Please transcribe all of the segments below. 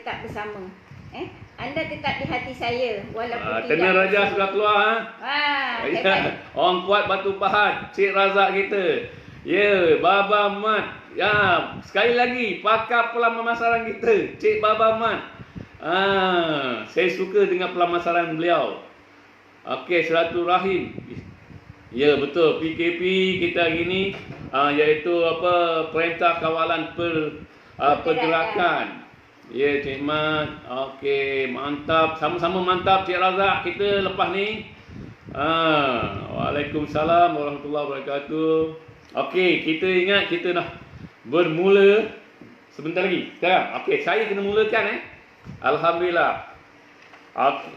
tetap bersama. Anda tetap di hati saya walaupun Tena Raja sudah keluar dekat. Orang kuat Batu Pahat, Cik Razak kita. Ya, Baba Mat. Ya, sekali lagi pakar pelamasaran kita, Cik Baba Mat. Saya suka dengan pelamasaran beliau. Okey, silaturahim. Ya, betul. PKP kita gini iaitu Perintah Kawalan Pergerakan. Ya, Cik Mat. Okey, mantap. Sama-sama mantap, Cik Razak. Kita lepas ni. Waalaikumsalam warahmatullahi wabarakatuh. Okey, kita ingat kita dah bermula sebentar lagi. Sekarang. Okey, saya kena mulakan Alhamdulillah. Okey.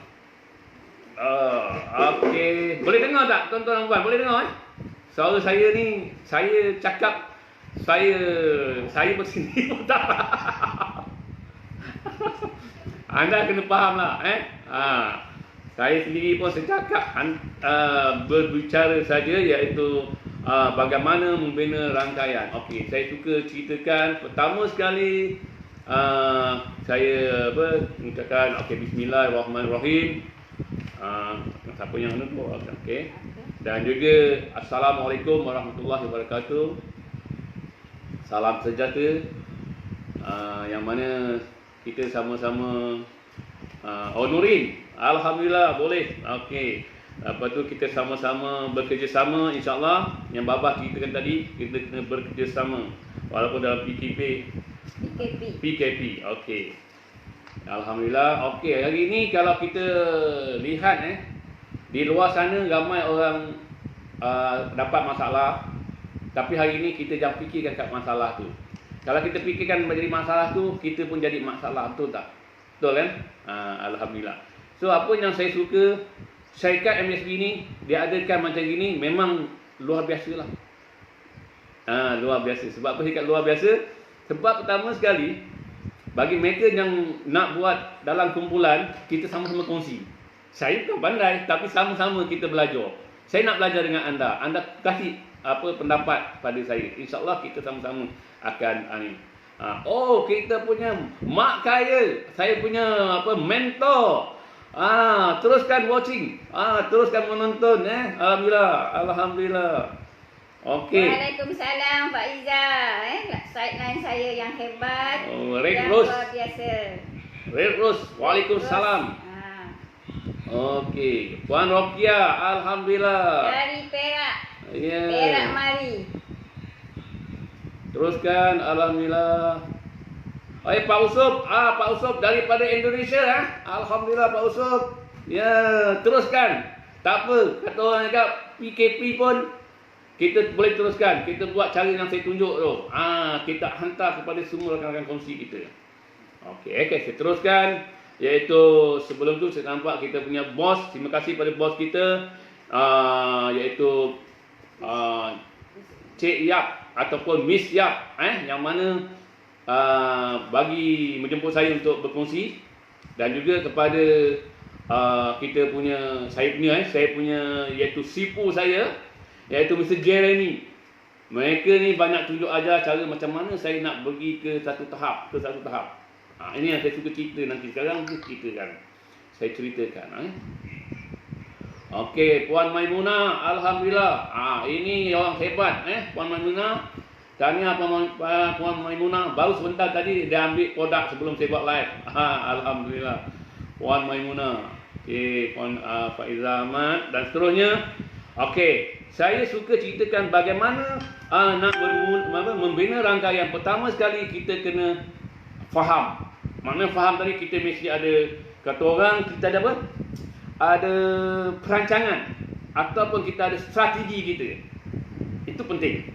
Okey. Boleh dengar tak tuan-tuan dan puan? Boleh dengar suara saya ni, saya cakap saya bersini pun tak. Anda kena fahamlah saya sendiri pun secakap berbicara saja iaitu bagaimana membina rangkaian. Okey, saya suka ceritakan pertama sekali saya mengucapkan bismillahirrahmanirrahim. Siapa yang nak okey. Dan juga assalamualaikum warahmatullahi wabarakatuh. Salam sejahtera yang mana kita sama-sama Nurin, alhamdulillah boleh. Okey. Lepas tu kita sama-sama bekerjasama insya-Allah. Yang babah ceritakan tadi, kita kena bekerjasama walaupun dalam PKP. Okey. Alhamdulillah. Okey, hari ni kalau kita lihat di luar sana ramai orang dapat masalah. Tapi hari ni kita jangan fikirkan kat masalah tu. Kalau kita fikirkan menjadi masalah tu, kita pun jadi masalah, betul tak? Betul kan? Alhamdulillah. So apa yang saya suka, syarikat MSB ni diadakan macam gini memang luar biasa lah. Luar biasa. Sebab apa syarikat luar biasa? Sebab pertama sekali, bagi mereka yang nak buat dalam kumpulan, kita sama-sama kongsi. Saya bukan pandai, tapi sama-sama kita belajar. Saya nak belajar dengan anda. Anda kasih pendapat pada saya. InsyaAllah kita sama-sama akan kita punya mak kaya, saya punya mentor. Teruskan watching, teruskan menonton Alhamdulillah. Okey. Waalaikumsalam Pak Iza, sideline saya yang hebat, Red yang Rose. luar biasa. Red Rose, waalaikumsalam. Okey, Puan Rokia, alhamdulillah. Dari Perak. Ya. Perak mari. Teruskan, alhamdulillah. Pak Usup, Pak Usup daripada Indonesia alhamdulillah Pak Usup. Ya, teruskan. Tak apa, kata orang cakap PKP pun kita boleh teruskan. Kita buat cara yang saya tunjuk tu. Kita hantar kepada semua rakan-rakan kongsi kita. Okey, saya teruskan. Iaitu sebelum tu saya nampak kita punya bos. Terima kasih pada bos kita. Iaitu Cik Yap ataupun Miss Yap yang mana bagi menjemput saya untuk berkongsi, dan juga kepada saya punya iaitu sipu saya iaitu Mr. Jeremy. Mereka ni banyak tunjuk ajar cara macam mana saya nak pergi ke satu tahap. Ini yang saya suka cerita nanti. Sekarang tu ceritakan. Saya ceritakan. Okey, Puan Maimunah, alhamdulillah. Ini orang hebat Puan Maimunah. Tahniah Puan Maimunah. Baru sebentar tadi dia ambil produk sebelum saya buat live. Alhamdulillah. Puan Maimunah. Okey, Puan Faiza Ahmad dan seterusnya. Okey, saya suka ceritakan bagaimana nak membina rangkaian. Pertama sekali kita kena faham. Maknanya faham tadi kita mesti ada, kata orang kita ada apa? Ada perancangan ataupun kita ada strategi kita. Itu penting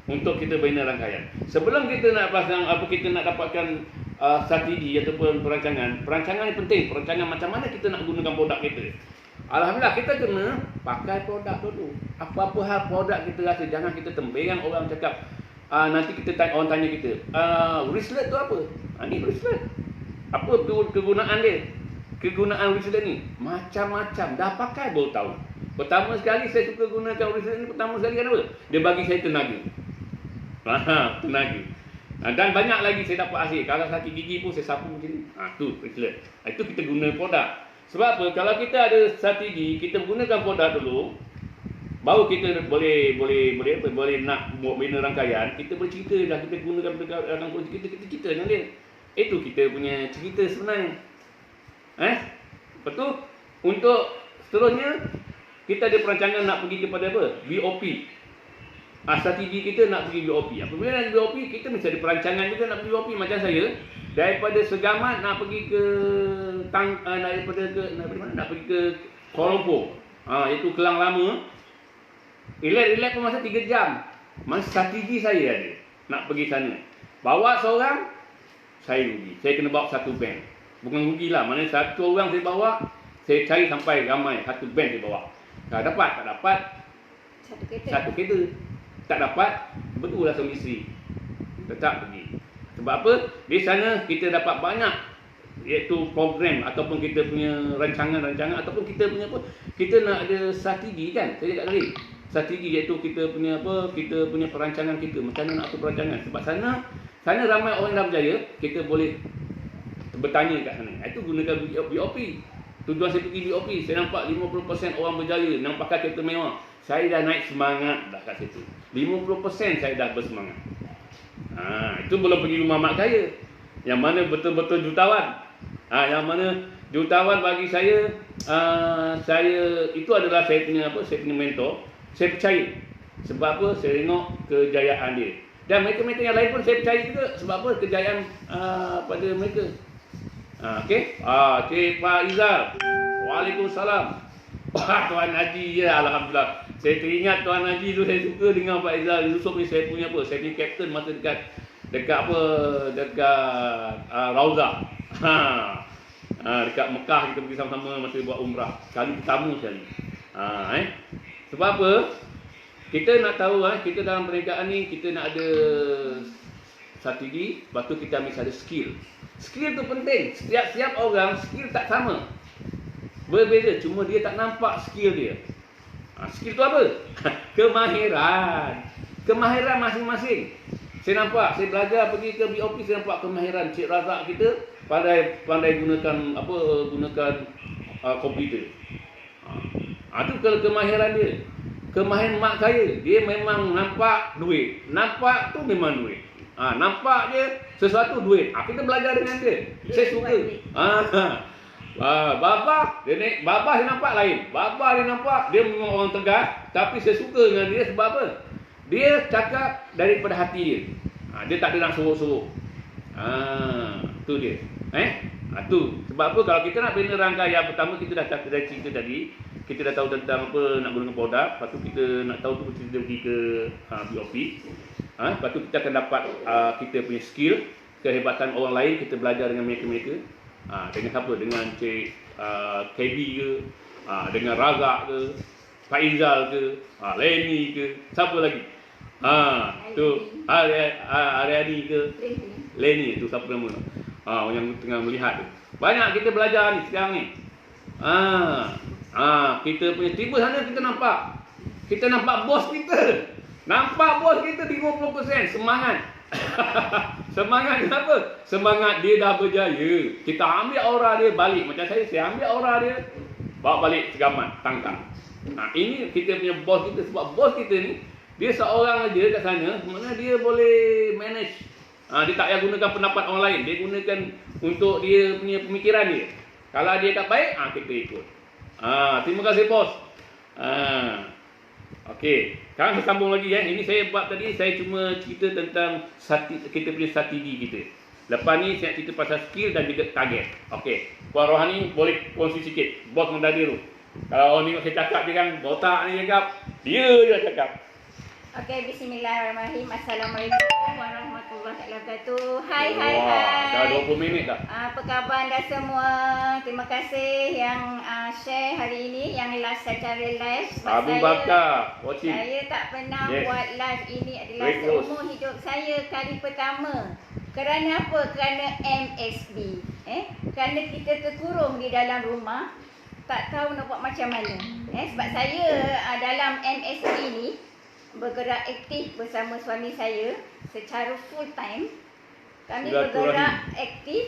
untuk kita bina rangkaian. Sebelum kita nak pasang kita nak dapatkan strategi ataupun perancangan yang penting. Perancangan macam mana kita nak gunakan produk kita. Alhamdulillah kita kena pakai produk dulu. Apa-apa hal produk kita rasa, jangan kita temberang orang cakap nanti orang tanya kita, wristlet tu apa? Ni wristlet. Apa kegunaan dia? Kegunaan wristlet ni macam-macam. Dah pakai baru tahu. Pertama sekali saya suka gunakan wristlet ni, pertama sekali kenapa? Dia bagi saya tenaga. Tenaga. Dan banyak lagi saya dapat hasil. Kalau sakit gigi pun saya sapu macam ni. Tu excellent. Itu kita guna produk. Sebab apa? Kalau kita ada sakit gigi, kita gunakan produk dulu, baru kita boleh nak buat bina rangkaian, kita boleh cerita dah, kita gunakan dalam kongsi kita cerita dengan dia. Itu kita punya cerita sebenarnya. Betul? Untuk seterusnya, kita ada perancangan nak pergi kepada apa? BOP. Strategi kita nak pergi BOP. Apabila nak BOP, kita mesti ada perancangan juga nak pergi BOP. Macam saya, daripada Segamat nak pergi ke nak pergi ke Kuala Lumpur. Itu Kelang Lama. Relax pun masa 3 jam. Masa strategi saya ada nak pergi sana. Bawa seorang, saya rugi. Saya kena bawa satu band. Bukan rugilah, maknanya satu orang saya bawa, saya cari sampai ramai, satu band saya bawa. Tak dapat satu kereta. Tak dapat, betul lah suami isteri. Tetap pergi. Sebab apa? Di sana kita dapat banyak, iaitu program ataupun kita punya rancangan ataupun kita punya apa? Kita nak ada strategi kan? Saya cakap tadi. Strategi iaitu kita punya apa? Kita punya perancangan kita. Macam mana nak atur perancangan? Sebab sana ramai orang yang dah berjaya, kita boleh bertanya kat sana. Itu gunakan BOP. Tujuan saya pergi BOP, saya nampak 50% orang berjaya yang pakai kereta mewah. Saya dah naik semangat dah kat situ. 50% saya dah bersemangat. Itu belum pergi rumah mak saya. Yang mana betul-betul jutawan. Yang mana jutawan bagi saya, itu adalah saya punya mentor. Saya percaya. Sebab apa? Saya tengok kejayaan dia. Dan mereka-mereka yang lain pun saya percaya juga. Sebab apa? Kejayaan pada mereka. Okey. Cik Pak Izal. Waalaikumsalam. Tuan Haji, ya, Alhamdulillah. Saya teringat Tuan Haji tu, saya suka dengan Pak Izal Yusof ni. Saya punya apa? Saya punya kapten masa dekat Rauzah. Dekat Mekah kita pergi sama-sama masa buat umrah. Kali pertama sekali. Sebab apa? Kita nak tahu, kita dalam perniagaan ni, kita nak ada strategi, lepas tu kita ambil ada skill. Skill tu penting. Setiap orang skill tak sama. Berbeza, cuma dia tak nampak skill dia. Skill tu apa? Kemahiran. Kemahiran masing-masing. Saya nampak, saya belajar pergi ke BOP, saya nampak kemahiran Cik Razak kita pandai gunakan komputer. Itu kalau kemahiran dia. Kemahiran mak saya, dia memang nampak duit. Nampak tu memang duit. Nampak je sesuatu duit. Kita belajar dengan dia. Saya suka. Baba dia nampak lain. Baba dia nampak dia memang orang tegas, tapi saya suka dengan dia sebab apa? Dia cakap daripada hati dia. Dia tak ada nak suruh-suruh. Tu dia. Tu sebab apa? Kalau kita nak bina rangkaian pertama, kita dah cerita tadi, kita dah tahu tentang apa nak gunakan produk, lepas tu kita nak tahu tu kita pergi ke BOP. Lepas tu kita akan dapat kita punya skill, kehebatan orang lain, kita belajar dengan mereka-mereka. Dengan siapa? Dengan Cik KB ke, dengan Razak ke, Pak Izal ke, Lenny ke, siapa lagi? Tu Ariani ke, Lenny tu siapa nama? Yang tengah melihat tu. Banyak kita belajar ni sekarang ni. Kita punya tiba sana kita nampak bos kita. Nampak bos kita 50% semangat. Semangat kenapa? Semangat dia dah berjaya. Kita ambil aura dia balik. Macam saya ambil aura dia, bawa balik Segamat, tangkap. Ini kita punya bos kita. Sebab bos kita ni, dia seorang aja kat sana, mana dia boleh manage. Dia tak payah gunakan pendapat orang lain. Dia gunakan untuk dia punya pemikiran dia. Kalau dia tak baik, kita ikut. Terima kasih bos. Okey, sekarang saya sambung lagi. Ini saya buat tadi, saya cuma cerita tentang kita punya strategi kita. Lepas ni saya cerita pasal skill dan juga target. Okey, Puan Rohani boleh kongsi sikit. Bos mendadir tu. Kalau orang tengok saya cakap, dia kan botak ni cakap. Dia cakap. Okey, bismillahirrahmanirrahim. Assalamualaikum warahmatullahi wabarakatuh. Hai. Dah 20 minit dah. Apa khabar anda semua? Terima kasih yang share hari ini, yang secara live. Abu Bakar, watching. Saya tak pernah buat live ini, adalah seumur hidup saya kali pertama. Kerana apa? Kerana MSB. Kerana kita terkurung di dalam rumah, tak tahu nak buat macam mana. Sebab saya dalam MSB ni bergerak aktif bersama suami saya secara full time Kami silaturahim. bergerak aktif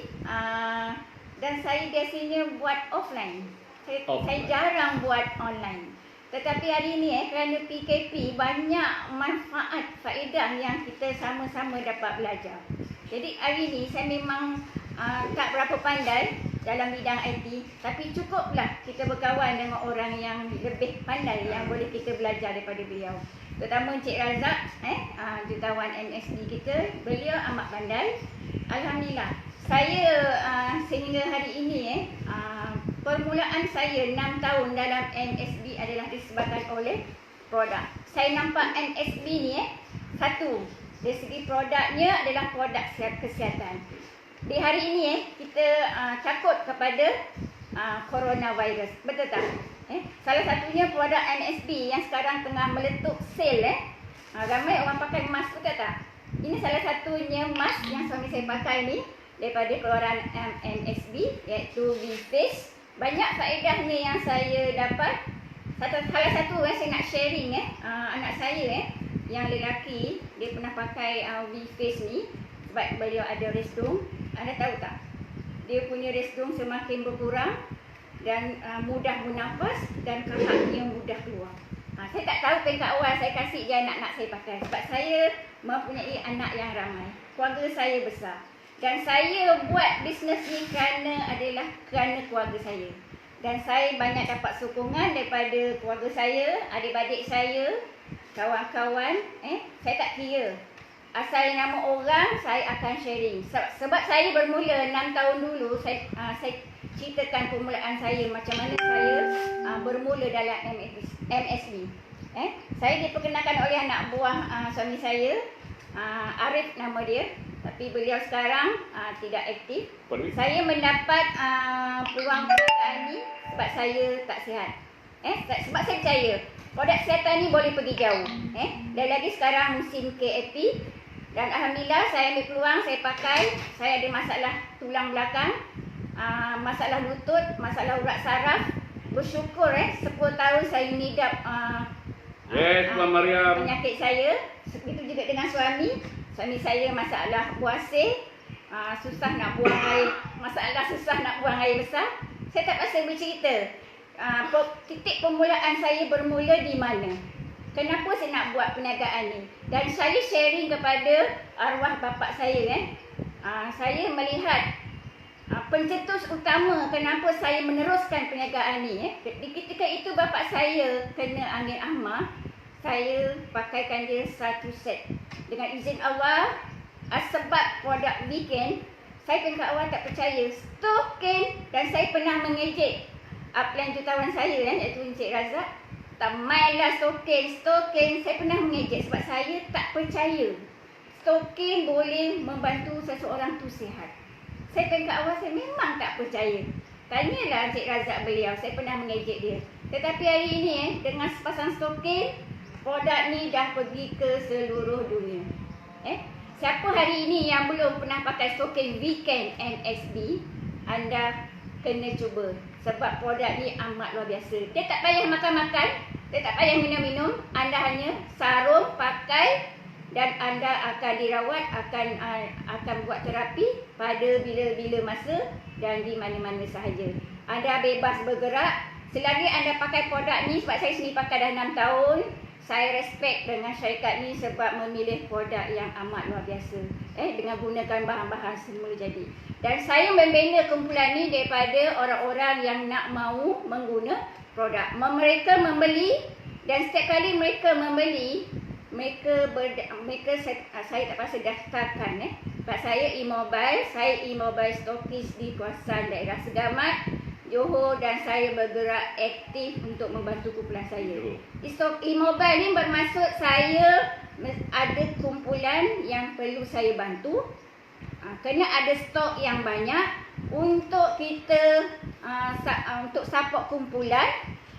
dan saya biasanya buat offline. Saya Offline. jarang buat online. Tetapi hari ini kerana PKP banyak manfaat, faedah yang kita sama-sama dapat belajar. Jadi hari ini saya memang tak berapa pandai dalam bidang IT, tapi cukuplah kita berkawan dengan orang yang lebih pandai yang boleh kita belajar daripada beliau. Terutama Encik Razak, jutawan MSB kita, beliau amat pandai. Alhamdulillah, saya sehingga hari ini permulaan saya 6 tahun dalam MSB adalah disebabkan oleh produk. Saya nampak MSB ni satu, dari segi produknya adalah produk kesihatan. Di hari ini kita takut kepada coronavirus. Betul tak? Salah satunya produk MSB yang sekarang tengah meletup sale. Ramai orang pakai mask, betul tak? Ini salah satunya mask yang suami saya pakai ni daripada keluaran MSB, iaitu V-Face. Banyak faedahnya yang saya dapat. Salah satu saya nak sharing anak saya yang lelaki, dia pernah pakai V-Face ni sebab beliau ada resdung. Anda tahu tak? Dia punya resdung semakin berkurang dan mudah bernafas dan kahaknya mudah keluar. Saya tak tahu peringkat awal saya kasih je anak-anak saya pakai sebab saya mempunyai anak yang ramai. Keluarga saya besar. Dan saya buat bisnes ni kerana keluarga saya. Dan saya banyak dapat sokongan daripada keluarga saya, adik-adik saya, kawan-kawan. Saya tak kira. Asal nama orang, saya akan sharing. Sebab saya bermula 6 tahun dulu, saya ceritakan permulaan saya, macam mana saya bermula dalam MSB. Saya diperkenalkan oleh anak buah suami saya, Arif nama dia. Tapi beliau sekarang tidak aktif. Saya mendapat peluang perniagaan ni sebab saya tak sihat. Sebab saya percaya produk kesihatan ni boleh pergi jauh. Dan lagi sekarang musim KAP. Dan alhamdulillah saya ambil peluang, saya pakai. Saya ada masalah tulang belakang, masalah lutut, masalah urat saraf. Bersyukur 10 tahun saya mengidap Puan Mariam. penyakit saya. Begitu juga dengan suami. Suami saya masalah puasir, susah nak buang air, susah nak buang air besar. Saya tak pasal bercerita titik permulaan saya bermula di mana. Kenapa saya nak buat perniagaan ni? Dan saya sharing kepada arwah bapa saya. Saya melihat pencetus utama kenapa saya meneruskan perniagaan ni. Di ketika itu bapa saya kena angin ahmah. Saya pakaikan dia satu set. Dengan izin Allah, sebab produk weekend, saya peringkat awal tak percaya. Stokin, dan saya pernah mengejek upline jutawan saya, iaitu Encik Razak. Tak mainlah stokin. Saya pernah mengejek sebab saya tak percaya stokin boleh membantu seseorang tu sihat. Saya peringkat awal, saya memang tak percaya. Tanyalah Encik Razak beliau, saya pernah mengejek dia. Tetapi hari ini dengan sepasang stokin, produk ni dah pergi ke seluruh dunia. Siapa hari ini yang belum pernah pakai stokin weekend MSB, anda kena cuba. Sebab produk ni amat luar biasa. Dia tak payah makan-makan, dia tak payah minum-minum. Anda hanya sarung, pakai dan anda akan dirawat, akan buat terapi pada bila-bila masa dan di mana-mana sahaja. Anda bebas bergerak. Selagi anda pakai produk ni, sebab saya sendiri pakai dah 6 tahun, saya respect dengan syarikat ni sebab memilih produk yang amat luar biasa. Dengan gunakan bahan-bahan semula jadi. Dan saya membina kumpulan ni daripada orang-orang yang nak mahu mengguna produk. Mereka membeli dan setiap kali mereka membeli, saya tak pasal daftarkan. Sebab saya e-mobile stokis di kawasan daerah Segamat, Johor, dan saya bergerak aktif untuk membantu kumpulan saya. E-mobile ni bermaksud saya ada kumpulan yang perlu saya bantu. Kena ada stok yang banyak untuk kita untuk support kumpulan,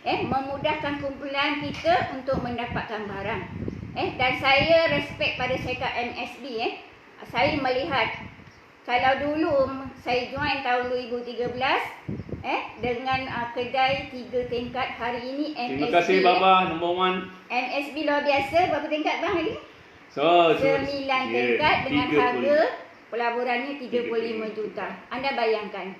memudahkan kumpulan kita untuk mendapatkan barang. Dan saya respect pada syarikat MSB. Saya melihat kalau dulu saya join tahun 2013 dengan kedai 3 tingkat, hari ini MSB. Terima kasih Baba, nombor 1. MSB luar biasa. Berapa tingkat bang hari? 9 tingkat dengan harga pelaburannya 35 juta. Anda bayangkan.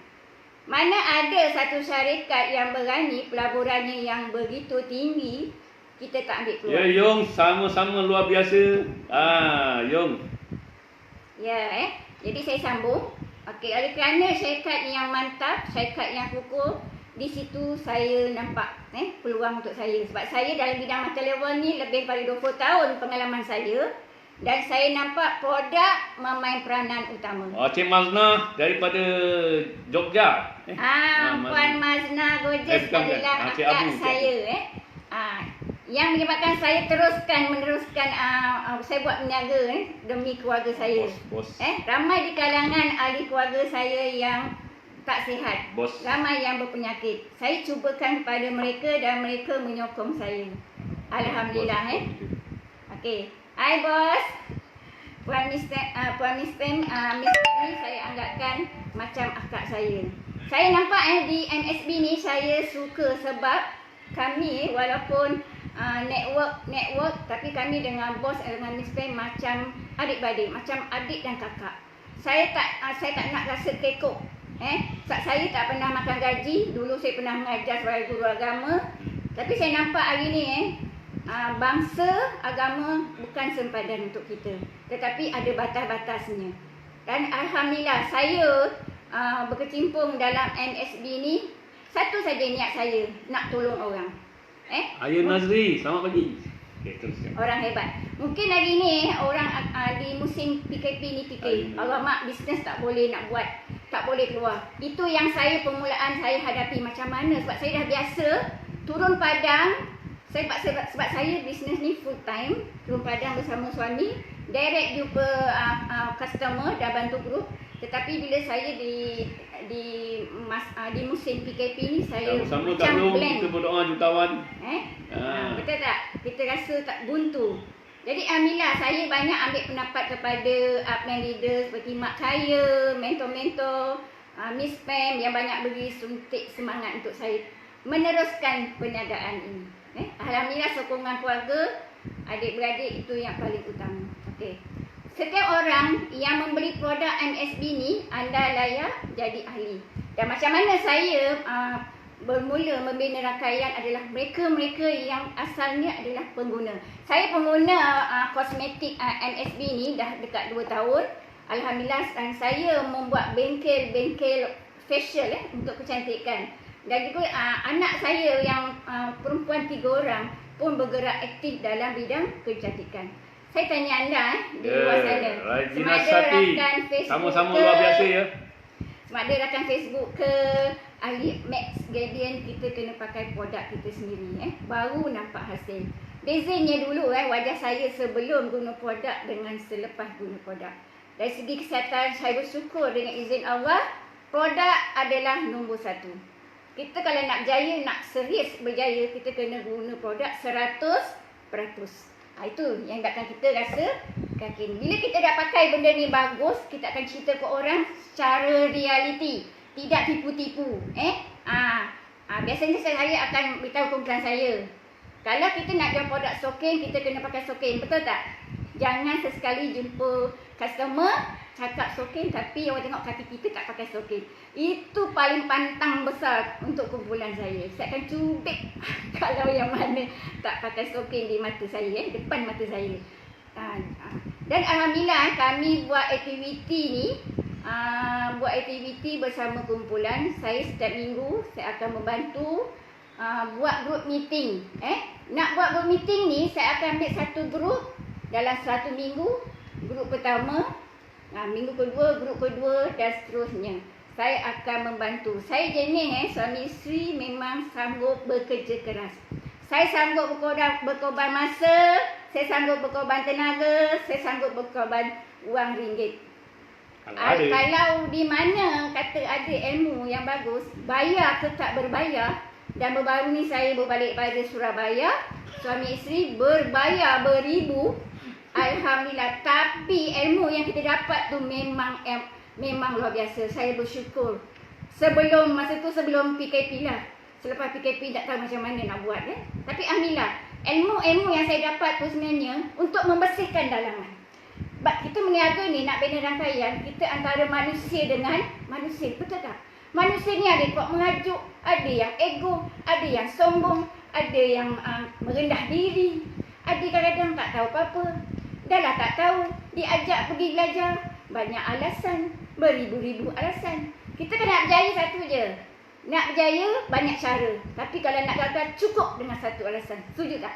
Mana ada satu syarikat yang berani pelaburannya yang begitu tinggi, kita tak ambil keluar. Ya, Yong, sama-sama luar biasa. Yong. Ya, jadi saya sambung. Okey, oleh kerana syarikat yang mantap, syarikat yang kukuh, di situ saya nampak peluang untuk saya. Sebab saya dalam bidang mata level ni lebih daripada 20 tahun pengalaman saya. Dan saya nampak produk memain peranan utama. Cik Mazna daripada Jogja. Puan Mazna Gorgeous adalah Cik akak Abu, saya. Yang menyebabkan saya meneruskan saya buat berniaga demi keluarga saya. Bos. Ramai di kalangan ahli keluarga saya yang tak sihat. Bos. Ramai yang berpenyakit. Saya cubakan kepada mereka dan mereka menyokong saya. Alhamdulillah. Okey. Hai bos. Puan Mister ni saya anggapkan macam akak saya. Saya nampak di MSB ni saya suka sebab kami walaupun network tapi kami dengan bos dengan Mister macam adik-beradik, macam adik dan kakak. Saya tak nak rasa kekok. Sebab saya tak pernah makan gaji. Dulu saya pernah mengajar sebagai guru agama. Tapi saya nampak hari ni bangsa agama bukan sempadan untuk kita, tetapi ada batas-batasnya. Dan alhamdulillah saya berkecimpung dalam MSB ni, satu saja niat saya, nak tolong orang. Ayun Nazri, selamat pagi. Okay, teruskan. Orang hebat. Mungkin hari ni orang di musim PKP ni fikir, alamak bisnes tak boleh nak buat, tak boleh keluar. Itu yang permulaan saya hadapi macam mana, sebab saya dah biasa turun padang. Sebab saya bisnes ni full time, turun padang bersama suami, direct jumpa customer dah bantu grup. Tetapi bila saya di musim PKP ni saya sama-sama macam blend. Kita berdoa jutawan. Betul tak? Kita rasa tak buntu. Jadi alhamdulillah saya banyak ambil pendapat kepada upline leader seperti Mak Kaya, mentor-mentor, Miss Pam yang banyak beri suntik semangat untuk saya meneruskan perniagaan ini. Alhamdulillah sokongan keluarga, adik-beradik itu yang paling utama. Okey. Setiap orang yang membeli produk MSB ni, anda layak jadi ahli. Dan macam mana saya bermula membina rangkaian adalah mereka-mereka yang asalnya adalah pengguna. Saya pengguna kosmetik MSB ni dah dekat 2 tahun. Alhamdulillah, dan saya membuat bengkel facial untuk kecantikan. Dan juga anak saya yang perempuan 3 orang pun bergerak aktif dalam bidang kecantikan. Saya tanya anda di luar sana, sama ada rakan Facebook sama-sama ke, luar biasa ya. sama ada rakan Facebook ke, ahli Max Guardian, kita kena pakai produk kita sendiri. Baru nampak hasil. Bezanya dulu wajah saya sebelum guna produk dengan selepas guna produk. Dari segi kesihatan saya bersyukur dengan izin Allah, produk adalah nombor 1. Kita kalau nak berjaya, nak serius berjaya, kita kena guna produk 100%. Itu yang takkan kita rasa yakin. Bila kita dah pakai benda ni bagus, kita akan cerita ke orang secara realiti, tidak tipu-tipu. Biasanya saya akan beritahu kumpulan saya, kalau kita nak jual produk sokin, kita kena pakai sokin, betul tak? Jangan sesekali jumpa customer cakap sokin tapi orang tengok kaki kita tak pakai sokin. Itu paling pantang besar untuk kumpulan saya. Saya akan cubit kalau yang mana tak pakai sokin di mata saya, depan mata saya. Dan alhamdulillah kami buat aktiviti ni, bersama kumpulan. Saya setiap minggu saya akan membantu buat group meeting. Nak buat group meeting ni, saya akan ambil satu group dalam 1 minggu. Grup pertama, minggu kedua, grup kedua dan seterusnya. Saya akan membantu. Saya jenis suami isteri memang sanggup bekerja keras. Saya sanggup berkorban masa, saya sanggup berkorban tenaga, saya sanggup berkorban wang ringgit. Kalau di mana kata ada ilmu yang bagus, bayar ke tak berbayar. Dan baru ni saya berbalik pada Surabaya, suami isteri berbayar beribu. Alhamdulillah, tapi ilmu yang kita dapat tu memang luar biasa. Saya bersyukur. Masa tu sebelum PKP lah. Selepas PKP tak tahu macam mana nak buat Tapi alhamdulillah, ilmu yang saya dapat tu sebenarnya untuk membersihkan dalaman. Sebab kita meniaga ni nak bina rangkaian, kita antara manusia dengan manusia, betul tak? Manusia ni ada kuat mengajuk, ada yang ego, ada yang sombong, ada yang merendah diri, ada kadang-kadang tak tahu apa-apa. Dah lah tak tahu, diajak pergi belajar, banyak alasan, beribu-ribu alasan. Kita kan nak berjaya satu je. Nak berjaya banyak cara, tapi kalau nak gagal cukup dengan satu alasan. Setuju tak?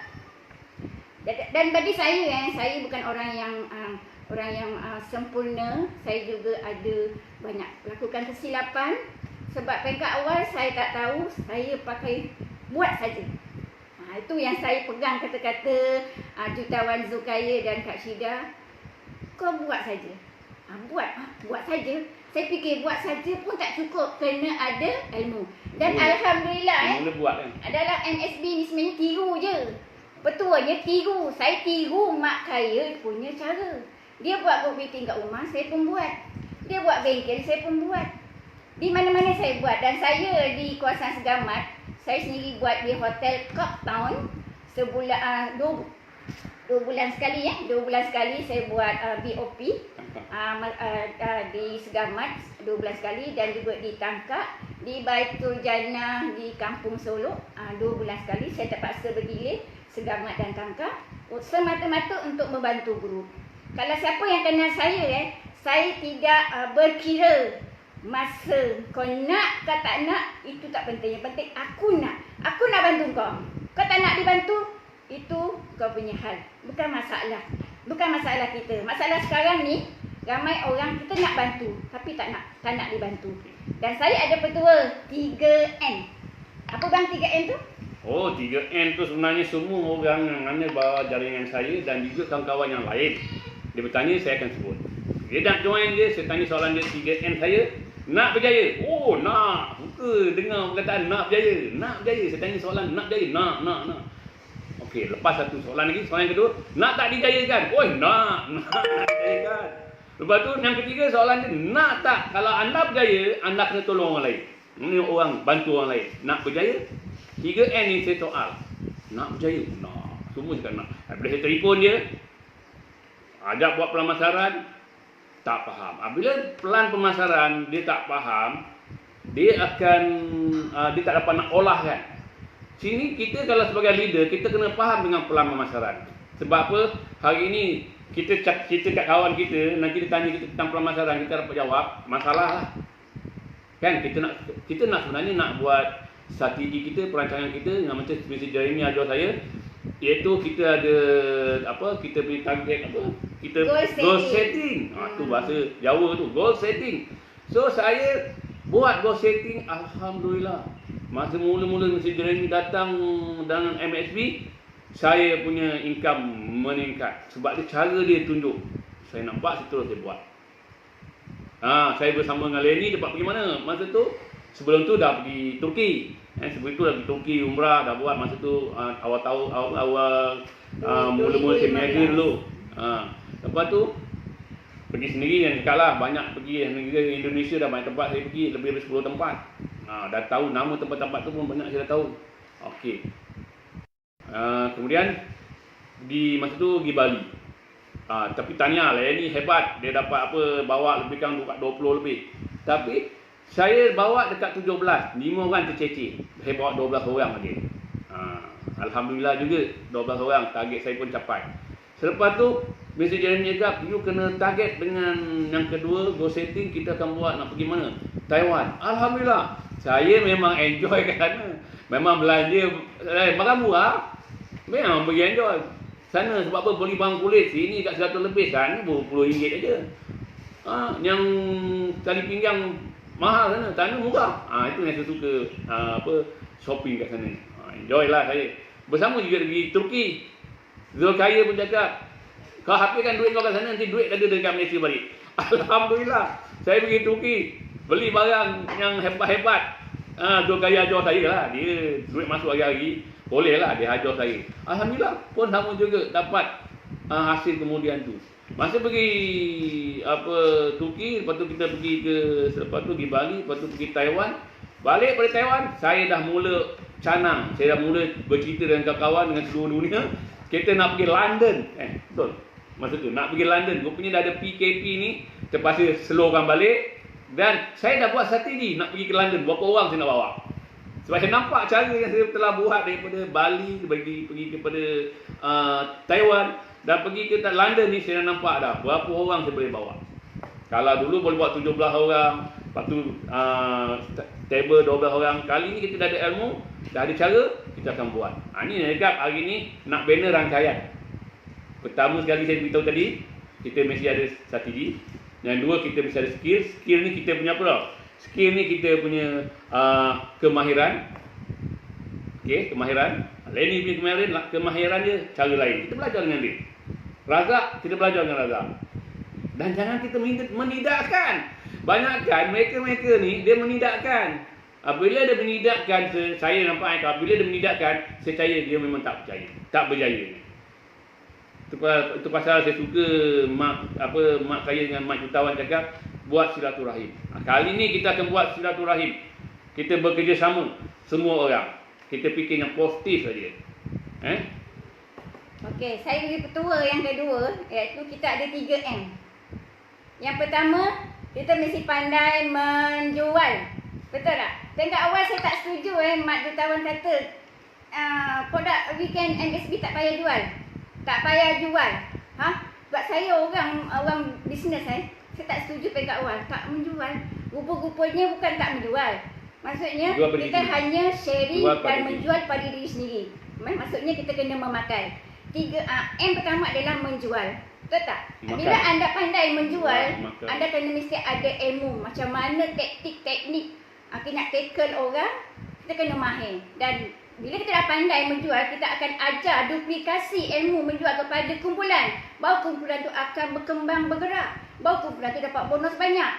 Dan bagi saya saya bukan orang yang sempurna. Saya juga ada banyak lakukan kesilapan. Sebab peringkat awal saya tak tahu, saya pakai buat saja. Itu yang saya pegang kata-kata Jutawan Zulkaya dan Kak Syida. Kau buat saja. Buat saja. Saya fikir buat saja pun tak cukup, kena ada ilmu. Dan alhamdulillah dalam MSB ni sebenarnya tiru je. Petuanya tiru. Saya tiru mak kaya punya cara. Dia buat group meeting kat rumah, saya pun buat. Dia buat bengkel, saya pun buat. Di mana-mana saya buat. Dan saya di kawasan Segamat, saya sendiri buat di Hotel Coptown sebulan 2 bulan sekali 2 bulan sekali saya buat BOP di Segamat 2 bulan sekali, dan juga di Tangkak, di Baitul Jannah di Kampung Solo 2 bulan sekali. Saya terpaksa bergilir Segamat dan Tangkak semata-mata untuk membantu guru. Kalau siapa yang kenal saya saya tidak berkira masa. Kau nak ke tak nak, itu tak penting. Yang penting aku nak bantu kau. Kau tak nak dibantu, itu kau punya hal. Bukan masalah kita. Masalah sekarang ni, ramai orang kita nak bantu tapi tak nak dibantu. Dan saya ada petua 3N. Apa bang 3N tu? Oh, 3N tu sebenarnya semua orang yang mana bawa jaringan saya dan juga kawan-kawan yang lain. Dia bertanya, saya akan sebut. Dia nak join dia, saya tanya soalan dia 3N saya. Nak berjaya. Oh, nak. Suka dengar perkataan nak berjaya. Nak berjaya. Saya tanya soalan, nak berjaya? Nak. Okey, lepas satu soalan lagi. Soalan yang kedua, nak tak dijayakan? Oh, nak dijayakan. Lepas tu yang ketiga soalan dia, nak tak? Kalau anda berjaya, anda kena tolong orang lain. Ini orang, bantu orang lain. Nak berjaya? 3N ni saya soal. Nak berjaya? Nak. Semua cakap nak. Bila saya telefon dia, ajak buat pelamasaran, tak faham. Bila pelan pemasaran dia tak faham, dia akan dia tak dapat nak olah kan. Sini kita kalau sebagai leader, kita kena faham dengan pelan pemasaran. Sebab apa? Hari ini kita kat kawan kita, nanti dia tanya kita tentang pelamasaran, kita dapat jawab, masalah lah. Kan kita nak sebenarnya nak buat strategi kita, perancangan kita yang macam Mr. Jeremy ajar saya, iaitu kita ada kita punya target kita goal setting. Tu bahasa Jawa tu, goal setting. So saya buat goal setting, alhamdulillah. Masa mula-mula Mr. Jeremy datang dalam MSB, saya punya income meningkat sebab dia cara dia tunjuk. Saya nampak, saya terus buat. Saya bersama dengan Lenny dapat pergi mana? Masa tu sebelum tu dah pergi Turki. Sebelum tu dah pergi Turki umrah, dah buat masa tu awal mula-mula saya berniaga dulu. Lepas tu pergi sendiri dan cakap lah, banyak pergi negara Indonesia, dah banyak tempat saya pergi, lebih dari 10 tempat. Dah tahu nama tempat-tempat tu pun banyak saya dah tahu. Okey. Kemudian masa tu pergi Bali. Tapi tanya lah, ini hebat, dia dapat bawa lebih kurang 20 lebih. Tapi saya bawa dekat 17, 5 orang terceceh. Saya bawa 12 orang lagi. Alhamdulillah juga 12 orang, target saya pun capai. Selepas tu Mr. Jeremy cakap, you kena target dengan yang kedua, goal setting, kita akan buat nak pergi mana? Taiwan. Alhamdulillah, saya memang enjoy kat sana. Memang belanja barang murah, memang pergi enjoy sana. Sebab apa? Beli barang kulit sini kat 100 lebih, sana RM10 aja. Yang tali pinggang mahal sana murah. Itu yang saya suka shopping kat sana. Enjoy lah saya. Bersama juga pergi Turki. Zulkaya pun cakap, kau habiskan duit kau kat sana, nanti duit ada dekat Malaysia balik. Alhamdulillah, saya pergi Turki, beli barang yang hebat-hebat. Zulkaya ajar saya lah, dia duit masuk hari-hari, boleh lah dia ajar saya. Alhamdulillah, pun sama juga dapat hasil kemudian tu. Masa pergi Turki, lepas tu kita pergi Bali, lepas tu pergi Taiwan. Balik pada Taiwan, saya dah mula canang, saya dah mula bercerita dengan kawan-kawan dengan seluruh dunia. Kita nak pergi London, betul. Masa tu nak pergi London, rupanya dah ada PKP ni, terpaksa slowkan balik. Dan saya dah buat strategi nak pergi ke London, berapa orang saya nak bawa. Sebab saya nampak cara yang saya telah buat daripada Bali, pergi kepada Taiwan, dan pergi ke London ni, saya dah nampak dah berapa orang saya boleh bawa. Kalau dulu boleh buat 17 orang, lepas tu table 12 orang. Kali ni kita dah ada ilmu, dah ada cara, kita akan buat. Ni Negap hari ni nak bina rangkaian. Pertama sekali saya beritahu tadi, kita mesti ada strategi. Yang dua, kita mesti ada skill. Skill ni kita punya apa tau? Skill ni kita punya kemahiran. Okey, kemahiran. Lenny punya kemahiran dia cara lain. Kita belajar dengan dia. Razak, kita belajar dengan Razak. Dan jangan kita menidakkan. Banyakkan mereka-mereka ni, dia menidakkan. Bila dia menidakkan, saya nampak bila dia menidakkan, saya percaya dia memang tak percaya. Tak berjaya. Itu pasal saya suka mak saya dengan mak jutawan cakap buat silaturahim. Kali ni kita akan buat silaturahim. Kita bekerjasama semua orang. Kita fikir yang positif saja. Okey, saya bagi petua yang kedua, iaitu kita ada 3M. Yang pertama, kita mesti pandai menjual. Betul tak? Tengok awal saya tak setuju mak jutawan kata produk weekend MSB tak payah jual. Tak payah jual. Sebab saya orang bisnes saya tak setuju pegang awal. Tak menjual. Rupa-rupanya bukan tak menjual. Maksudnya kita hanya sharing dan menjual pada diri sendiri. Maksudnya kita kena memakai. M pertama adalah menjual. Betul tak? Bila anda pandai menjual, anda kena mesti ada ilmu. Macam mana teknik kita nak tackle orang, kita kena mahir. Dan bila kita dah pandai menjual, kita akan ajar duplikasi ilmu menjual kepada kumpulan. Baru kumpulan tu akan berkembang bergerak. Baru kumpulan tu dapat bonus banyak.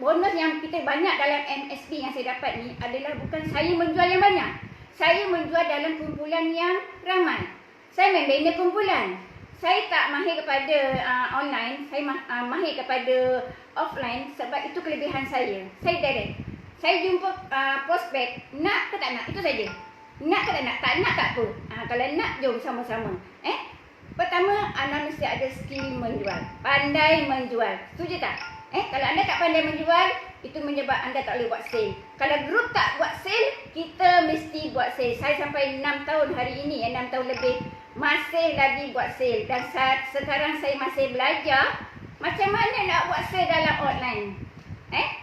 Bonus yang kita banyak dalam MSB yang saya dapat ni adalah bukan saya menjual yang banyak. Saya menjual dalam kumpulan yang ramai. Saya membina kumpulan. Saya tak mahir kepada online, saya mahir kepada offline sebab itu kelebihan saya. Saya direct. Saya jumpa prospek, nak ke tak nak, itu saja. Nak ke tak nak tak apa. Kalau nak, jom sama-sama. Pertama, anda mesti ada skill menjual. Pandai menjual. Setuju tak? Kalau anda tak pandai menjual, itu menyebab anda tak boleh buat sale. Kalau grup tak buat sale, kita mesti buat sale. Saya sampai 6 tahun hari ini, 6 tahun lebih, masih lagi buat sale. Dan sekarang saya masih belajar macam mana nak buat sale dalam online.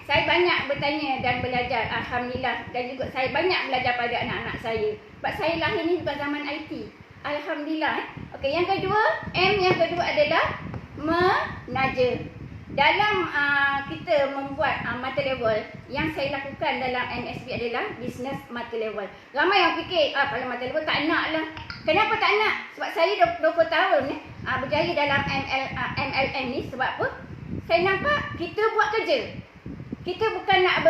Saya banyak bertanya dan belajar, alhamdulillah. Dan juga saya banyak belajar pada anak-anak saya. Sebab saya lahir ni bukan zaman IT. Alhamdulillah. Okey, yang kedua, M yang kedua adalah menaja. Dalam kita membuat mata level, yang saya lakukan dalam MSB adalah business mata level. Ramai yang fikir, kalau mata level tak nak lah. Kenapa tak nak? Sebab saya 20 tahun berjaya dalam MLM ni. Sebab apa? Saya nampak kita buat kerja. Kita bukan nak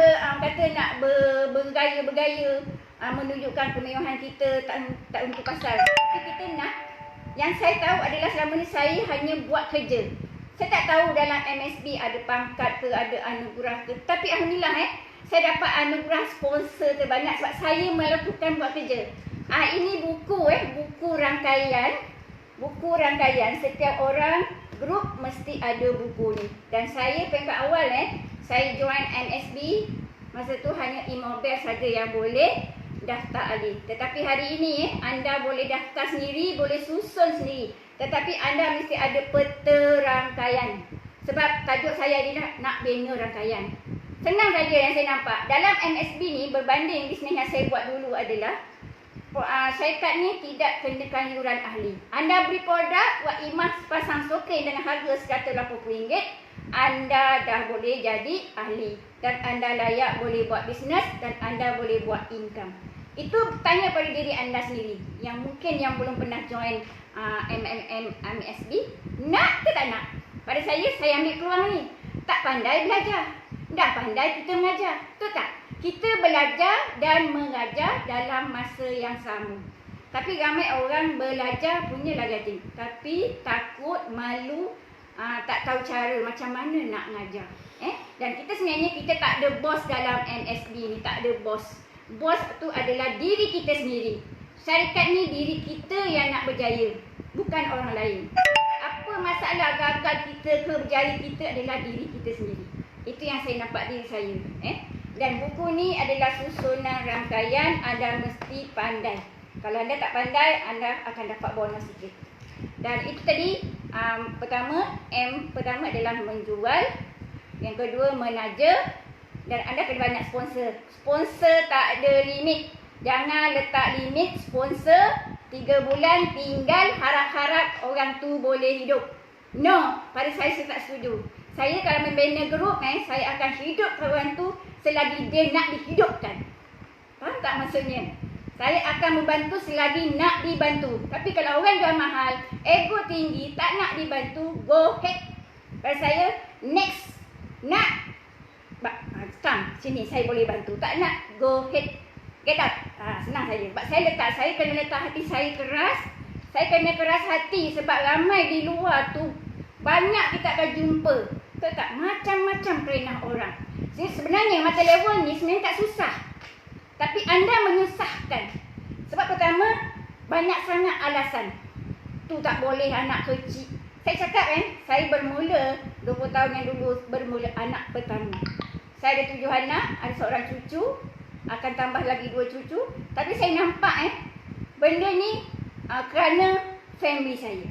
bergaya-bergaya menunjukkan kemewahan kita tak untuk pasar. Tapi kita nak, yang saya tahu adalah selama ni saya hanya buat kerja. Saya tak tahu dalam MSB ada pangkat ke, ada anugerah ke. Tapi alhamdulillah saya dapat anugerah sponsor terbanyak sebab saya melakukan buat kerja. Ini buku buku rangkaian. Buku rangkaian, setiap orang grup mesti ada buku ni. Dan saya peringkat awal saya join MSB, masa tu hanya Imobel saja yang boleh daftar ahli. Tetapi hari ini anda boleh daftar sendiri, boleh susun sendiri. Tetapi anda mesti ada peta rangkaian. Sebab tajuk saya adalah nak bina rangkaian. Senang saja yang saya nampak. Dalam MSB ni berbanding bisnes yang saya buat dulu adalah syarikat ni tidak kenakan yuran ahli. Anda beli produk, buat imas pasang soken dengan harga RM180, anda dah boleh jadi ahli. Dan anda layak boleh buat bisnes dan anda boleh buat income. Itu tanya pada diri anda sendiri. Yang mungkin yang belum pernah join MSB, nak ke tak nak? Pada saya ambil peluang ni. Tak pandai belajar. Dah pandai kita mengajar. Betul tak? Kita belajar dan mengajar dalam masa yang sama. Tapi ramai orang belajar punya rajin, tapi takut, malu, tak tahu cara macam mana nak mengajar. Dan kita sebenarnya kita tak ada bos dalam MSB ni, tak ada bos. Bos tu adalah diri kita sendiri. Syarikat ni diri kita yang nak berjaya, bukan orang lain. masalah gagal kita ke berjaya kita adalah diri kita sendiri. Itu yang saya nampak diri saya. Dan buku ni adalah susunan rangkaian, anda mesti pandai. Kalau anda tak pandai, anda akan dapat bonus sikit. Dan itu tadi, pertama adalah menjual. Yang kedua, menaja. Dan anda kena banyak sponsor. Sponsor tak ada limit. Jangan letak limit sponsor 3 bulan tinggal harap-harap orang tu boleh hidup. No, pada saya tak setuju. Saya kalau membina grup, saya akan hidup orang tu selagi dia nak dihidupkan. Faham tak maksudnya? Saya akan membantu selagi nak dibantu. Tapi kalau orang jual mahal, ego tinggi, tak nak dibantu, go ahead. Pada saya, next. Nak? Come, sini saya boleh bantu. Tak nak, go ahead. Get up. Senang saja. Sebab saya kena letak hati saya keras. Saya kena keras hati sebab ramai di luar tu. Banyak kita akan jumpa. Betul tak? Macam-macam kerenah orang. Jadi sebenarnya mata level ni sebenarnya tak susah. Tapi anda menyusahkan. Sebab pertama, banyak sangat alasan. Tu tak boleh anak kecil. Saya cakap saya bermula 20 tahun yang dulu bermula anak pertama. Saya ada 7 anak, ada seorang cucu. Akan tambah lagi 2 cucu. Tapi saya nampak benda ni kerana family saya.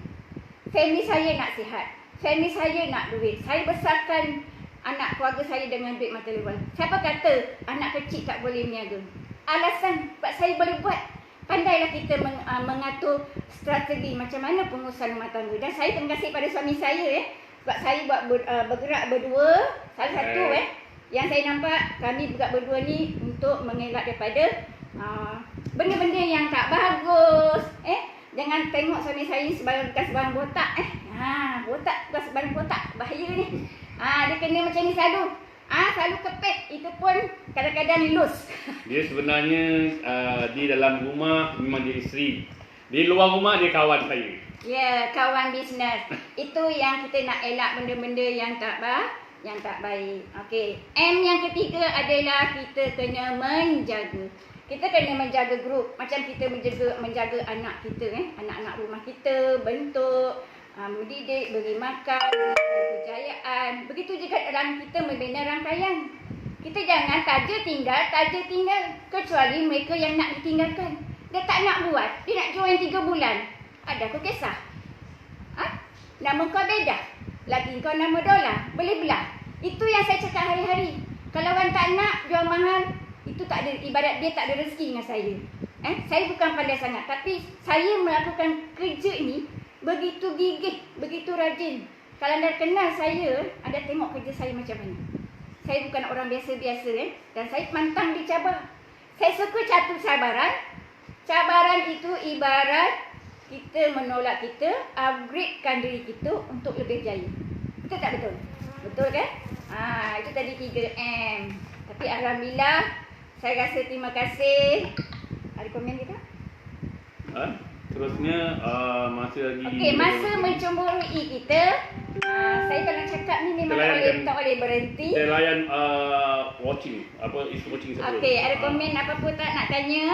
Family saya nak sihat. Family saya nak duit. Saya besarkan anak keluarga saya dengan duit mata level. Siapa kata anak kecil tak boleh berniaga? Alasan sebab saya boleh buat. Pandailah kita mengatur strategi macam mana pengurusan rumah tangga. Dan saya terima kasih pada suami saya sebab saya buat bergerak berdua. Salah satu yang saya nampak kami bergerak berdua ni untuk mengelak daripada benda-benda yang tak bagus. Jangan tengok suami saya bukan sebarang botak. Botak bukan sebarang botak. Bahaya ni. Dia kena macam ni selalu. Selalu kepit. Itu pun kadang-kadang loose. Dia sebenarnya di dalam rumah memang dia isteri. Di luar rumah dia kawan saya. Ya, kawan bisnes. Itu yang kita nak elak benda-benda yang tak baik. Okey. M yang ketiga adalah kita kena menjaga. Kita kena menjaga grup. Macam kita menjaga anak kita, anak-anak rumah kita, bentuk, mendidik, beri makan, kejayaan. Begitu juga dalam kita membina rangkaian. Kita jangan taja tinggal. Kecuali mereka yang nak ditinggalkan. Dia tak nak buat. Dia nak jual yang 3 bulan. Ada kau kisah? Nama kau beda. Lagi kau nama dolar. Boleh belah. Itu yang saya cakap hari-hari. Kalau orang tak nak jual mahal, itu tak ada, ibarat dia tak ada rezeki dengan saya. Saya bukan pandai sangat, tapi saya melakukan kerja ini begitu gigih, begitu rajin. Kalau anda kenal saya, anda tengok kerja saya macam mana. Saya bukan orang biasa-biasa, dan saya pantang dicabar. Saya suka catur cabaran. Cabaran itu ibarat kita menolak kita, upgradekan diri kita untuk lebih jaya. Betul tak betul? Betul kan? Itu tadi 3M. Tapi alhamdulillah, saya rasa terima kasih. Ada komen kita? Terusnya masih lagi. Okey, masa mencemburui kita, saya kalau cakap ni memang tak boleh berhenti. Saya layan watching. Apa is watching sebelum. Okey, ada komen apa-apa tak nak tanya?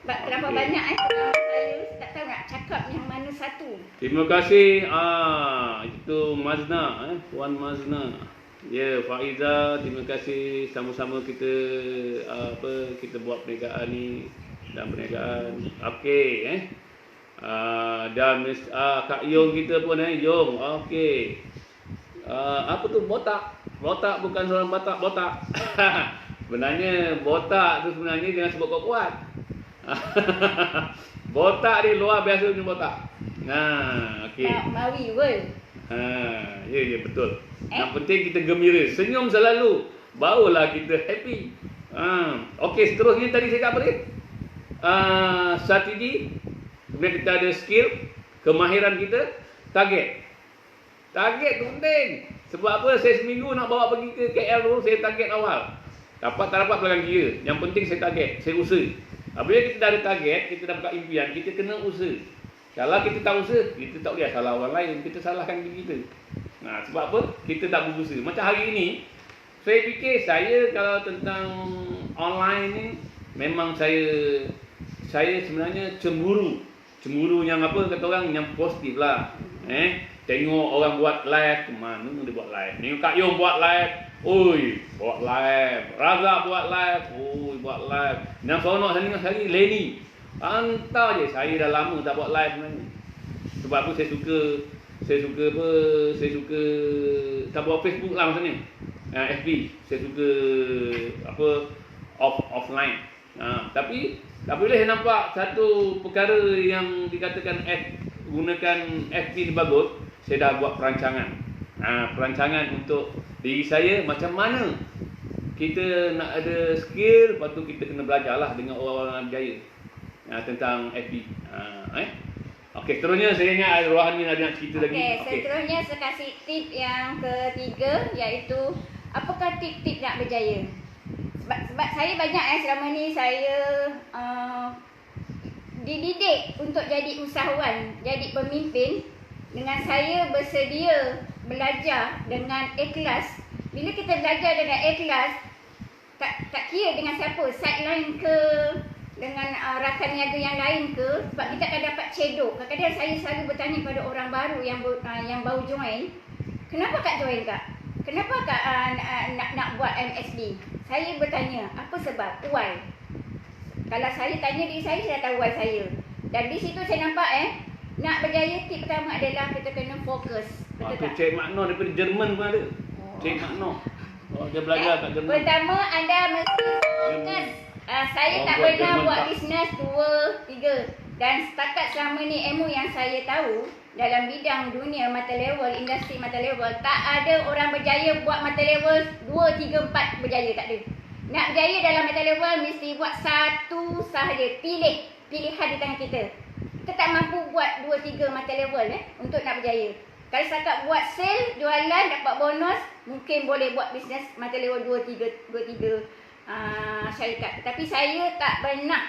Terlalu banyak saya tak tahu nak cakap yang mana satu. Terima kasih itu Mazna, Puan Mazna. Ya, Faiza, terima kasih sama-sama kita kita buat perniagaan ni dan perniagaan. Okey, dan Kak Yong kita pun Yong. Okey. Apa tu botak? Botak bukan seorang botak. Sebenarnya botak tu sebenarnya jangan sebut kuat. Botak ni luar biasa punya botak. Okey. Mawi weh. Ya betul. Yang penting kita gembira, senyum selalu, barulah kita happy. Okey, seterusnya tadi saya kata apa dia? Strategi, kemudian kita ada skill, kemahiran kita, target. Target tu penting. Sebab apa? Saya seminggu nak bawa pergi ke KL dulu, saya target awal. Dapat tak dapat belakang kira. Yang penting saya target, saya usaha. Apabila kita dah ada target, kita dah buka impian, kita kena usaha. Kalau kita tak usaha, kita tak boleh salah orang lain, kita salahkan diri kita. Sebab apa? Kita tak berusaha. Macam hari ini, saya fikir saya kalau tentang online ni, memang saya sebenarnya cemburu. Cemburu yang apa kata orang, yang positif lah. Tengok orang buat live, ke mana dia buat live. Tengok Kak Yong buat live, oi, buat live. Razak buat live, oi, buat live. Yang seronok sekali Lenny. Hantar je, saya dah lama tak buat live sebenarnya. Sebab apa saya suka tak buat Facebook lah maksudnya. FB, saya suka apa offline. Tapi tak boleh nampak satu perkara yang dikatakan gunakan FB ni bagus, saya dah buat perancangan. Perancangan untuk diri saya macam mana kita nak ada skill, lepas tu kita kena belajarlah dengan orang-orang berjaya tentang FB. Okey, seterusnya saya ingat Rohani ada nak cerita lagi. Okey, seterusnya saya kasih tip yang ketiga, iaitu apakah tip-tip nak berjaya. Sebab saya banyak selama ni saya dididik untuk jadi usahawan, jadi pemimpin dengan saya bersedia belajar dengan ikhlas. Bila kita belajar dengan ikhlas, tak kira dengan siapa, sideline ke, dengan rakan niaga yang lain ke, sebab kita akan dapat cedok. Kadang-kadang saya selalu bertanya pada orang baru yang baru join, kenapa Kak join Kak? Kenapa Kak nak buat MSB? Saya bertanya, apa sebab? Why? Kalau saya tanya diri saya dah tahu why saya. Dan di situ saya nampak nak berjaya, tip pertama adalah kita kena fokus. Betul tak? Cik Makno daripada Jerman pun ada. Cik Makno. Dia belajar kat Jerman. Pertama, anda mesti fokus. Saya tak pernah buat bisnes 2, 3. Dan setakat selama ni ilmu yang saya tahu dalam bidang dunia mata level, industri mata level, tak ada orang berjaya buat mata level 2, 3, 4 berjaya, tak ada. Nak berjaya dalam mata level mesti buat satu sahaja. Pilihan di tangan kita. Kita tak mampu buat 2, 3 mata level untuk nak berjaya. Kalau setakat buat sale, jualan, dapat bonus, mungkin boleh buat bisnes mata level 2, 3 syarikat. Tapi saya tak pernah.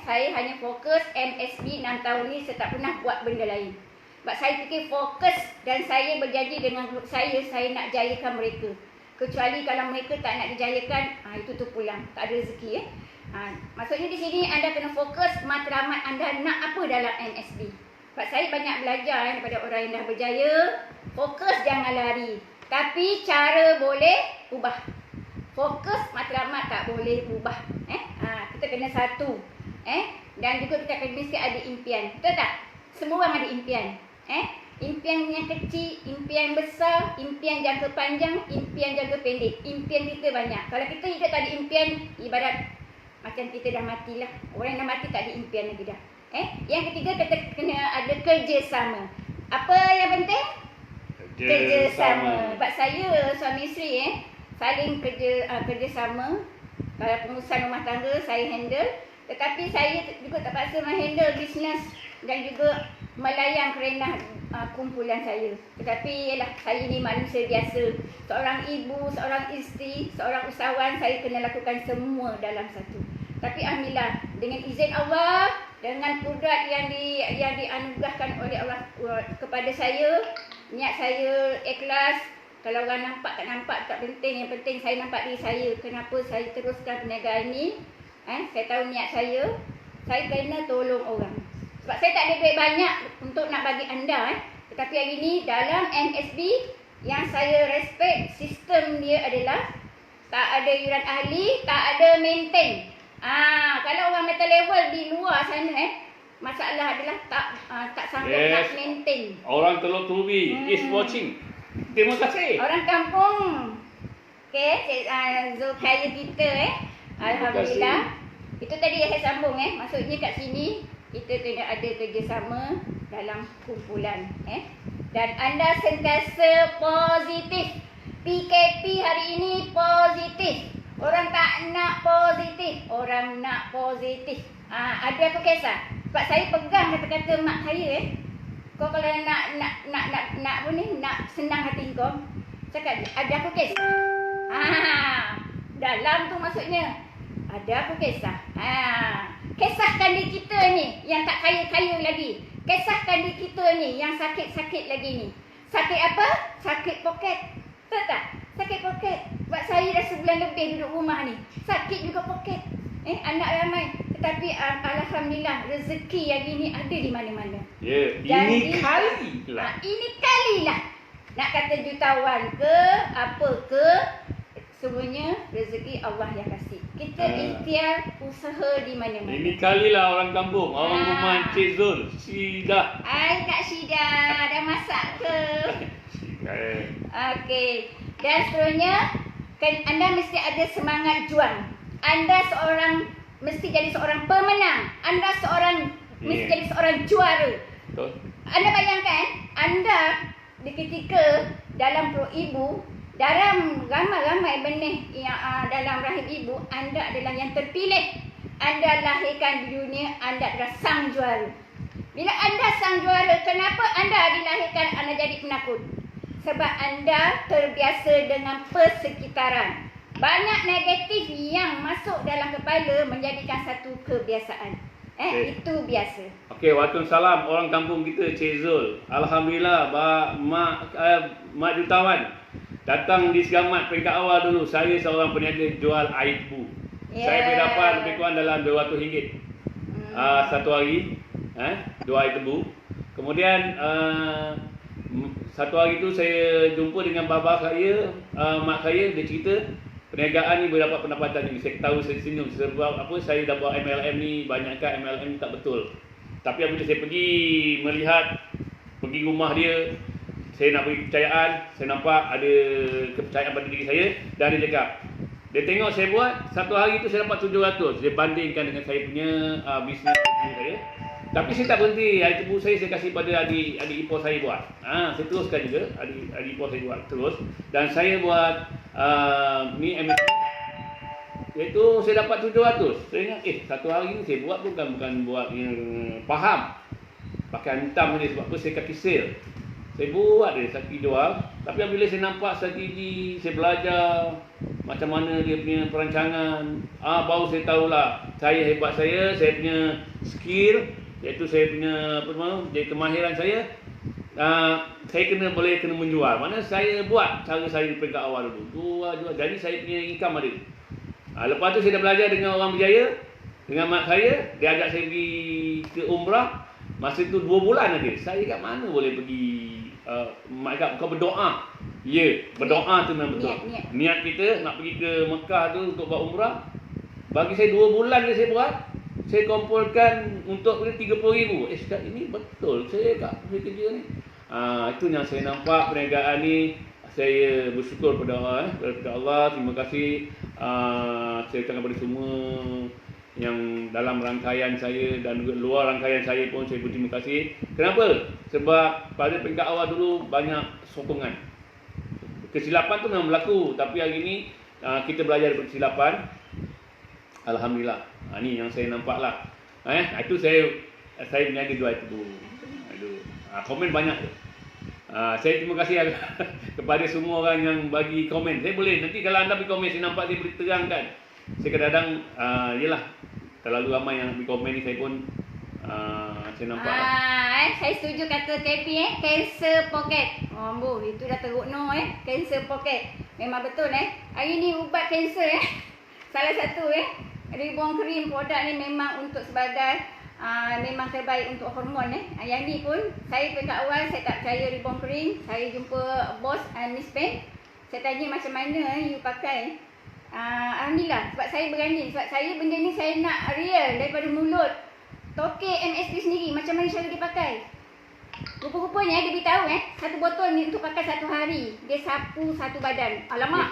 Saya hanya fokus MSB 6 tahun ni, saya tak pernah buat benda lain. Sebab saya fikir fokus dan saya berjanji dengan grup saya nak jayakan mereka. Kecuali kalau mereka tak nak dijayakan, itu tu pulang. Tak ada rezeki. Maksudnya di sini anda kena fokus matlamat anda nak apa dalam MSB. Sebab saya banyak belajar daripada orang yang dah berjaya. Fokus, jangan lari. Tapi cara boleh ubah. Fokus, matlamat tak boleh ubah. Kita kena satu. Dan juga kita akan mesti ada impian. Betul tak? Semua orang ada impian. Impian yang kecil, impian besar, impian jangka panjang, impian jangka pendek. Impian kita banyak. Kalau kita hidup tak ada impian, ibarat macam kita dah matilah. Orang yang dah mati tak ada impian lagi dah. Yang ketiga, kita kena ada kerjasama. Apa yang penting? Kerjasama. Sebab saya suami isteri saling kerjasama. Kalau pengurusan rumah tangga saya handle, tetapi saya juga terpaksa menghandle bisnes dan juga melayan kerenah kumpulan saya. Tetapi ialah saya ni manusia biasa. Seorang ibu, seorang isteri, seorang usahawan, saya kena lakukan semua dalam satu. Tapi alhamdulillah, dengan izin Allah, dengan kudrat yang dianugerahkan oleh Allah kepada saya, niat saya ikhlas. Kalau orang nampak tak nampak tak penting, yang penting saya nampak diri saya. Kenapa saya teruskan perniagaan ni? Saya tahu niat saya kena tolong orang. Sebab saya tak ada duit banyak untuk nak bagi anda. Tetapi hari ni dalam MSB yang saya respect, sistem dia adalah tak ada yuran ahli, tak ada maintain. Kalau orang metal level di luar sana masalah adalah tak sanggup nak maintain. Orang Teluk Turi is watching. Terima kasih. Orang kampung. Okey, Zulkaya kita alhamdulillah. Itu tadi yang saya sambung maksudnya kat sini kita kena ada kerjasama dalam kumpulan dan anda sentiasa positif. PKP hari ini positif. Orang tak nak positif, orang nak positif. Ada aku kisah. Sebab saya pegang kata-kata mak saya kau kalau nak apa ni, nak senang hati kau, cakap ada aku kisah. Dalam tu maksudnya ada aku kisah. Kisahkan diri kita ni yang tak kaya-kaya lagi. Kisahkan diri kita ni yang sakit-sakit lagi ni. Sakit apa? Sakit poket. Betul tak? Sakit poket. Sebab saya dah sebulan lebih duduk rumah ni. Sakit juga poket. Anak ramai. Tetapi alhamdulillah rezeki yang ini ada di mana-mana. Ya, Jadi, ini kali lah. Ini kalilah. Nak kata jutawan ke, apa ke, semuanya rezeki Allah yang kasih. Kita ikhtiar usaha di mana-mana. Ini kali lah orang kampung, orang rumah Encik Zul. Syida. Hai Kak Syida, dah masak ke? Okey. Dan seterusnya, anda mesti ada semangat juang. Anda mesti jadi seorang pemenang. Anda mesti jadi seorang juara. Betul. Anda bayangkan, anda di ketika dalam perut ibu, dalam ramai-ramai benih yang dalam rahim ibu, anda adalah yang terpilih. Anda lahirkan di dunia, anda adalah sang juara. Bila anda sang juara, kenapa anda dilahirkan anda jadi penakut? Sebab anda terbiasa dengan persekitaran. Banyak negatif yang masuk dalam kepala menjadikan satu kebiasaan. Itu biasa. Okey, waalaikumsalam orang kampung kita Cik Zul. Alhamdulillah, mak jutawan datang di Selamat peringkat awal dulu. Saya seorang peniaga jual air tebu. Saya boleh dapat lebih kurang dalam RM200 satu hari. Jual air tebu. Kemudian satu hari tu saya jumpa dengan bapa saya, mak saya, dia cerita perniagaan ni boleh dapat pendapatan ni. Saya tahu, saya senyum sebab apa, saya dah buat MLM ni, banyakkan MLM ni tak betul. Tapi apabila saya pergi rumah dia, saya nak beri kepercayaan, saya nampak ada kepercayaan pada diri saya, dan dia cakap, dia tengok saya buat, satu hari tu saya dapat 700. Dia bandingkan dengan saya punya bisnes saya. Tapi saya tak berhenti. Air tebu saya kasih pada adik ipar saya buat. Saya teruskan juga, adik ipar saya buat terus. Dan saya buat ni MSP, iaitu saya dapat 700. Saya ingat, satu hari ni saya buat bukan buat yang faham. Pakai hitam ni sebab apa, saya kaki sale. Saya buat dia strategi jual. Tapi apabila saya nampak strategi, saya belajar macam mana dia punya perancangan, baru saya tahulah hebat saya punya skill, iaitu saya punya jadi kemahiran saya. Saya boleh menjual. Mana saya buat cara saya di peringkat awal dulu. Jual. Jadi saya punya income ada. Lepas tu saya dah belajar dengan orang berjaya, dengan mak saya. Dia ajak saya pergi ke umrah. Masa tu 2 bulan aja. Saya kat mana boleh pergi. Mak cakap kau berdoa. Ya, berdoa tu memang betul. Niat kita nak pergi ke Mekah tu untuk buat umrah. Bagi saya 2 bulan je saya buat. Saya kumpulkan untuk RM30,000. Cakap ini betul. Saya kerja ni. Itu yang saya nampak perniagaan ni. Saya bersyukur kepada Allah. Terima kasih. Saya ucapkan kepada semua yang dalam rangkaian saya dan luar rangkaian saya pun saya berterima kasih. Kenapa? Sebab pada peringkat awal dulu banyak sokongan. Kesilapan tu memang berlaku, tapi hari ini kita belajar daripada kesilapan. Alhamdulillah. Ni yang saya nampak lah. Itu saya berniaga jual itu. Komen banyak tu. Saya terima kasih kepada semua orang yang bagi komen. Saya boleh, nanti kalau anda bagi komen, saya nampak saya boleh terangkan. Saya kadang-kadang, yelah, terlalu ramai yang bagi komen ni, saya pun saya nampak. Saya setuju kata KP, cancer pocket. Itu dah teruk no, cancer pocket. Memang betul Hari ni ubat cancer salah satu Reborn Cream produk ni memang untuk sebagai memang terbaik untuk hormon Yang ni pun saya peringkat awal saya tak percaya Reborn Cream. Saya jumpa bos Miss Pen. Saya tanya macam mana you pakai. Alhamdulillah sebab saya berani. Sebab saya benda ni saya nak real daripada mulut Tokek MSP sendiri macam mana cara dia pakai. Rupa-rupanya dia beritahu satu botol ni untuk pakai satu hari. Dia sapu satu badan. Alamak.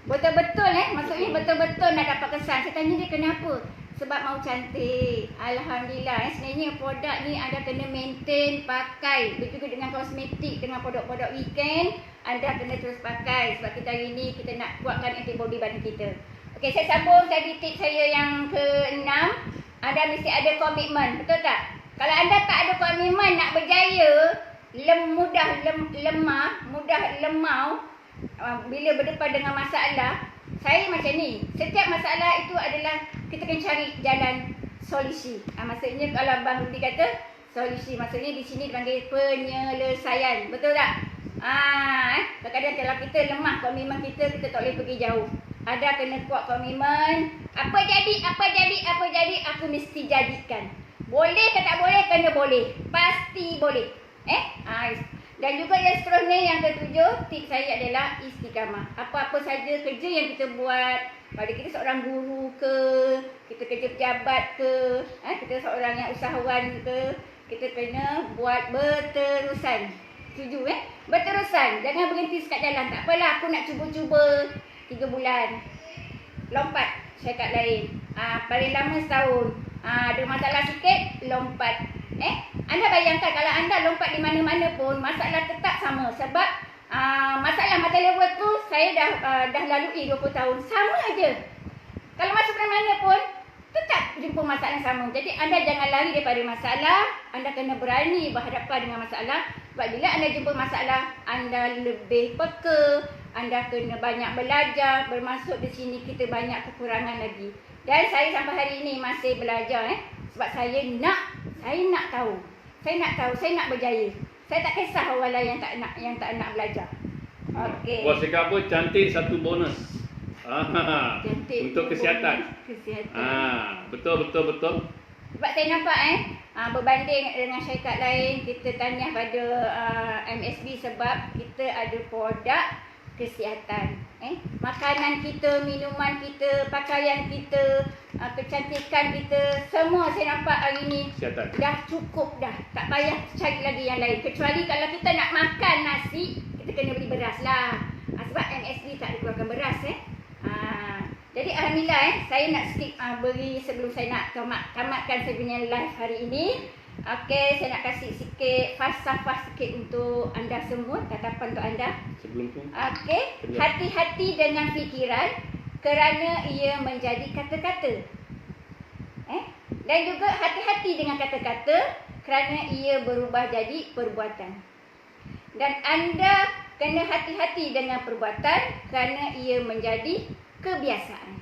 Betul-betul maksudnya betul-betul nak dapat kesan. Saya tanya dia kenapa? Sebab mau cantik. Alhamdulillah sebenarnya produk ni anda kena maintain pakai. Begitu dengan kosmetik, dengan produk-produk weekend, anda kena terus pakai. Sebab kita hari ni kita nak kuatkan antibody badan kita. Okey, saya sambung tadi tips saya yang ke-6. Anda mesti ada komitmen, betul tak? Kalau anda tak ada komitmen nak berjaya, mudah lemau bila berdepan dengan masalah. Saya macam ni, setiap masalah itu adalah kita kena cari jalan solusi. Maksudnya kalau Abang Rudi kata solusi, maksudnya di sini dipanggil penyelesaian. Betul tak? Kadang-kadang kalau kita lemah komitmen kita tak boleh pergi jauh. Ada kena kuat komitmen, Apa jadi, aku mesti jadikan. Boleh ke tak boleh, kena boleh. Pasti boleh. Dan juga yang seterusnya, yang ketujuh, tips saya adalah istiqamah. Apa-apa saja kerja yang kita buat, pada kita seorang guru ke, kita kerja pejabat ke, kita seorang yang usahawan ke, kita kena buat berterusan. Setuju Berterusan. Jangan berhenti sekat jalan. Tak apalah, aku nak cuba-cuba 3 bulan. Lompat syarikat lain. Paling lama setahun. Ada masalah sikit, lompat. Anda bayangkan kalau anda lompat di mana-mana pun, masalah tetap sama. Sebab masalah mata level tu saya dah lalui 20 tahun. Sama aja. Kalau masuk ke mana pun, tetap jumpa masalah yang sama. Jadi anda jangan lari daripada masalah. Anda kena berani berhadapan dengan masalah. Sebab bila anda jumpa masalah, anda lebih peka. Anda kena banyak belajar. Bermaksud di sini kita banyak kekurangan lagi. Dan saya sampai hari ini masih belajar. Sebab saya nak tahu. Saya nak berjaya. Saya tak kisah orang lain yang tak nak belajar. Okey. Buat cakap apa, cantik satu bonus. Cantik Untuk kesihatan. Betul. Sebab saya nampak berbanding dengan syarikat lain, kita tahniah pada MSB sebab kita ada produk kesihatan. Makanan kita, minuman kita, pakaian kita, kecantikan kita, semua saya nampak hari ini Kesihatan. dah cukup dah. Tak payah cari lagi yang lain. Kecuali kalau kita nak makan nasi, kita kena beli beras lah. Sebab MSB tak dikeluarkan beras. Jadi alhamdulillah saya nak skip beri sebelum saya nak tamatkan saya punya live hari ini. Okey, saya nak kasih sikit falsafah sikit untuk anda semua, tatapan untuk anda. Sebelum tu. Okey, hati-hati dengan fikiran kerana ia menjadi kata-kata. Dan juga hati-hati dengan kata-kata kerana ia berubah jadi perbuatan. Dan anda kena hati-hati dengan perbuatan kerana ia menjadi kebiasaan.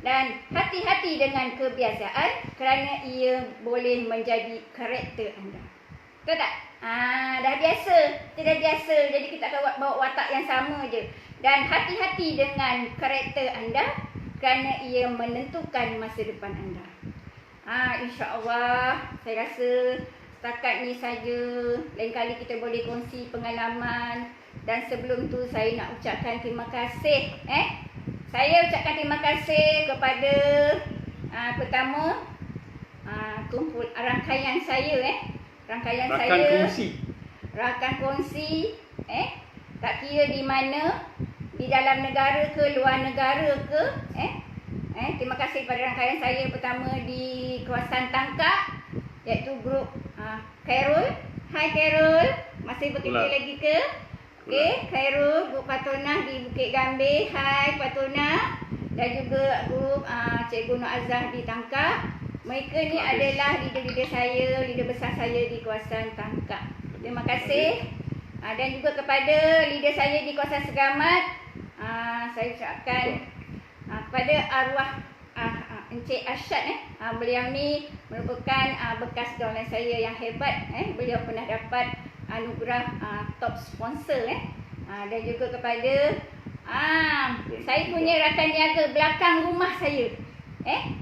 Dan hati-hati dengan kebiasaan kerana ia boleh menjadi karakter anda. Betul tak? Dah biasa. Kita dah biasa. Jadi kita akan bawa watak yang sama je. Dan hati-hati dengan karakter anda kerana ia menentukan masa depan anda. InsyaAllah saya rasa setakat ni saja. Lain kali kita boleh kongsi pengalaman. Dan sebelum tu saya nak ucapkan terima kasih. Saya ucapkan terima kasih kepada pertama kumpul rangkaian saya rakan kongsi tak kira di mana, di dalam negara ke luar negara ke terima kasih kepada rangkaian saya pertama di kawasan Tangkak, iaitu grup Khairul. Hai Khairul, masih bekerja lagi ke? Okey, Khairul, grup Patona di Bukit Gambir. Hai Patona. Dan juga grup Cikgu Nur Azhar di Tangkak. Mereka ni adalah leader-leader saya, leader besar saya di kawasan Tangkak. Terima kasih. Dan juga kepada leader saya di kawasan Segamat, saya ucapkan kepada arwah Encik Arsyad. Beliau ni merupakan bekas downline saya yang hebat. Beliau pernah dapat anugerah top sponsor. Dan juga kepada saya punya rakan niaga belakang rumah saya,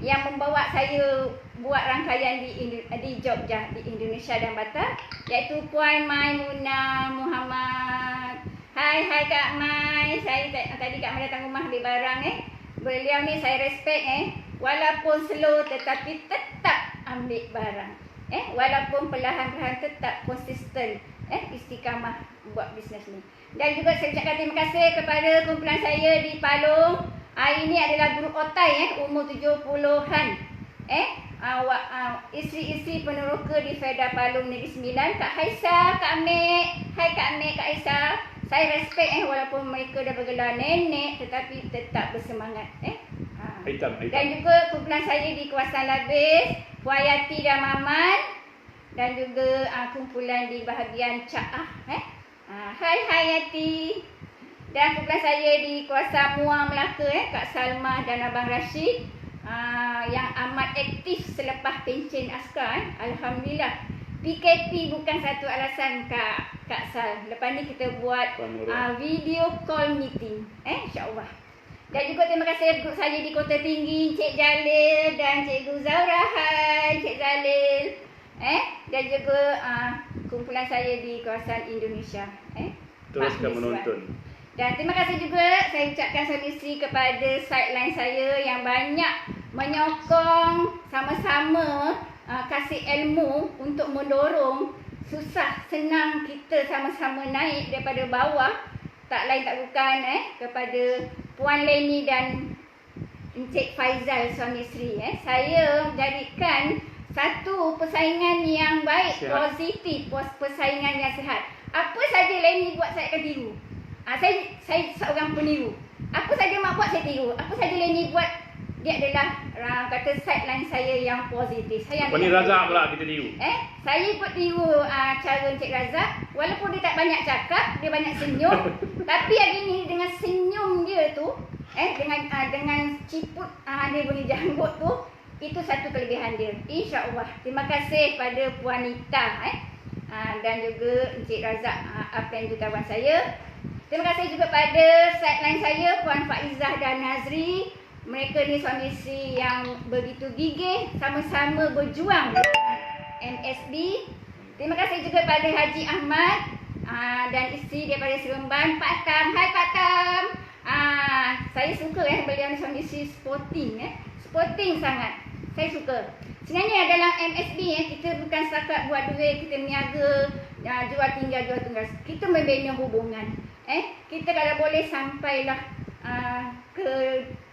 yang membawa saya buat rangkaian di Jogja, di Indonesia dan Batam, iaitu Puan Maimunah Muhammad. Hai Kak Mai. Saya tadi Kak Mai datang rumah ambil barang. Beliau ni saya respect. Walaupun slow tetapi tetap ambil barang. Walaupun perlahan-lahan tetap konsisten. Istiqamah buat bisnes ni. Dan juga saya ucapkan terima kasih kepada kumpulan saya di Palung. Ini adalah grup otai, umur 70-an. Isteri-isteri peneroka di Feda Palung Negeri Sembilan. Kak Haisa, Kak Mek. Hai Kak Mek, Kak Haisa. Saya respect walaupun mereka dah bergelar nenek tetapi tetap bersemangat. Hitam. Dan juga kumpulan saya di kawasan Labis, Puan Yati dan Maman. Dan juga kumpulan di bahagian Caah. Hai Yati. Dan kumpulan saya di kawasan Muar Melaka, Kak Salma dan Abang Rashid, yang amat aktif selepas pencen askar. Alhamdulillah. PKP bukan satu alasan Kak Sal. Lepas ni kita buat video call meeting, insya-Allah. Dan juga terima kasih guru saya di Kota Tinggi, Cik Jalil dan Cikgu Zaura. Hai Cik Jalil. Dan juga kumpulan saya di kawasan Indonesia. Teruskan Pak menonton. Dan terima kasih juga saya ucapkan suami isteri kepada sideline saya yang banyak menyokong sama-sama kasih ilmu untuk mendorong susah senang kita sama-sama naik daripada bawah. Tak lain tak bukan kepada Puan Leni dan Encik Faizal suami isteri. Saya jadikan satu persaingan yang baik, sihat. Positif, persaingan yang sihat. Apa saja Leni buat saya akan tiru. Saya seorang peniru. Apa saja mak buat saya tiru. Apa saja Leni buat, dia adalah kata sideline saya yang positif. Saya Pani Razak pula kita tiru. Saya ikut tiru cara Encik Razak. Walaupun dia tak banyak cakap, dia banyak senyum. Tapi hari ni dengan senyum dia tu, dengan ciput dia bunyi janggut tu, itu satu kelebihan dia. InsyaAllah. Terima kasih pada Puan Nita dan juga Encik Razak, Aplan jutawan saya. Terima kasih juga pada sideline saya, Puan Faizah dan Nazri. Mereka ni suami isteri yang begitu gigih, sama-sama berjuang MSB. Terima kasih juga pada Haji Ahmad dan isteri daripada Seremban, Pak Tam. Hai Pak Tam. Saya suka beliau ni suami isteri sporting. Sporting sangat. Saya suka. Sebenarnya dalam MSB kita bukan setakat buat duit, kita niaga, jual tinggal. Kita membina hubungan. Kita kalau boleh sampailah ke,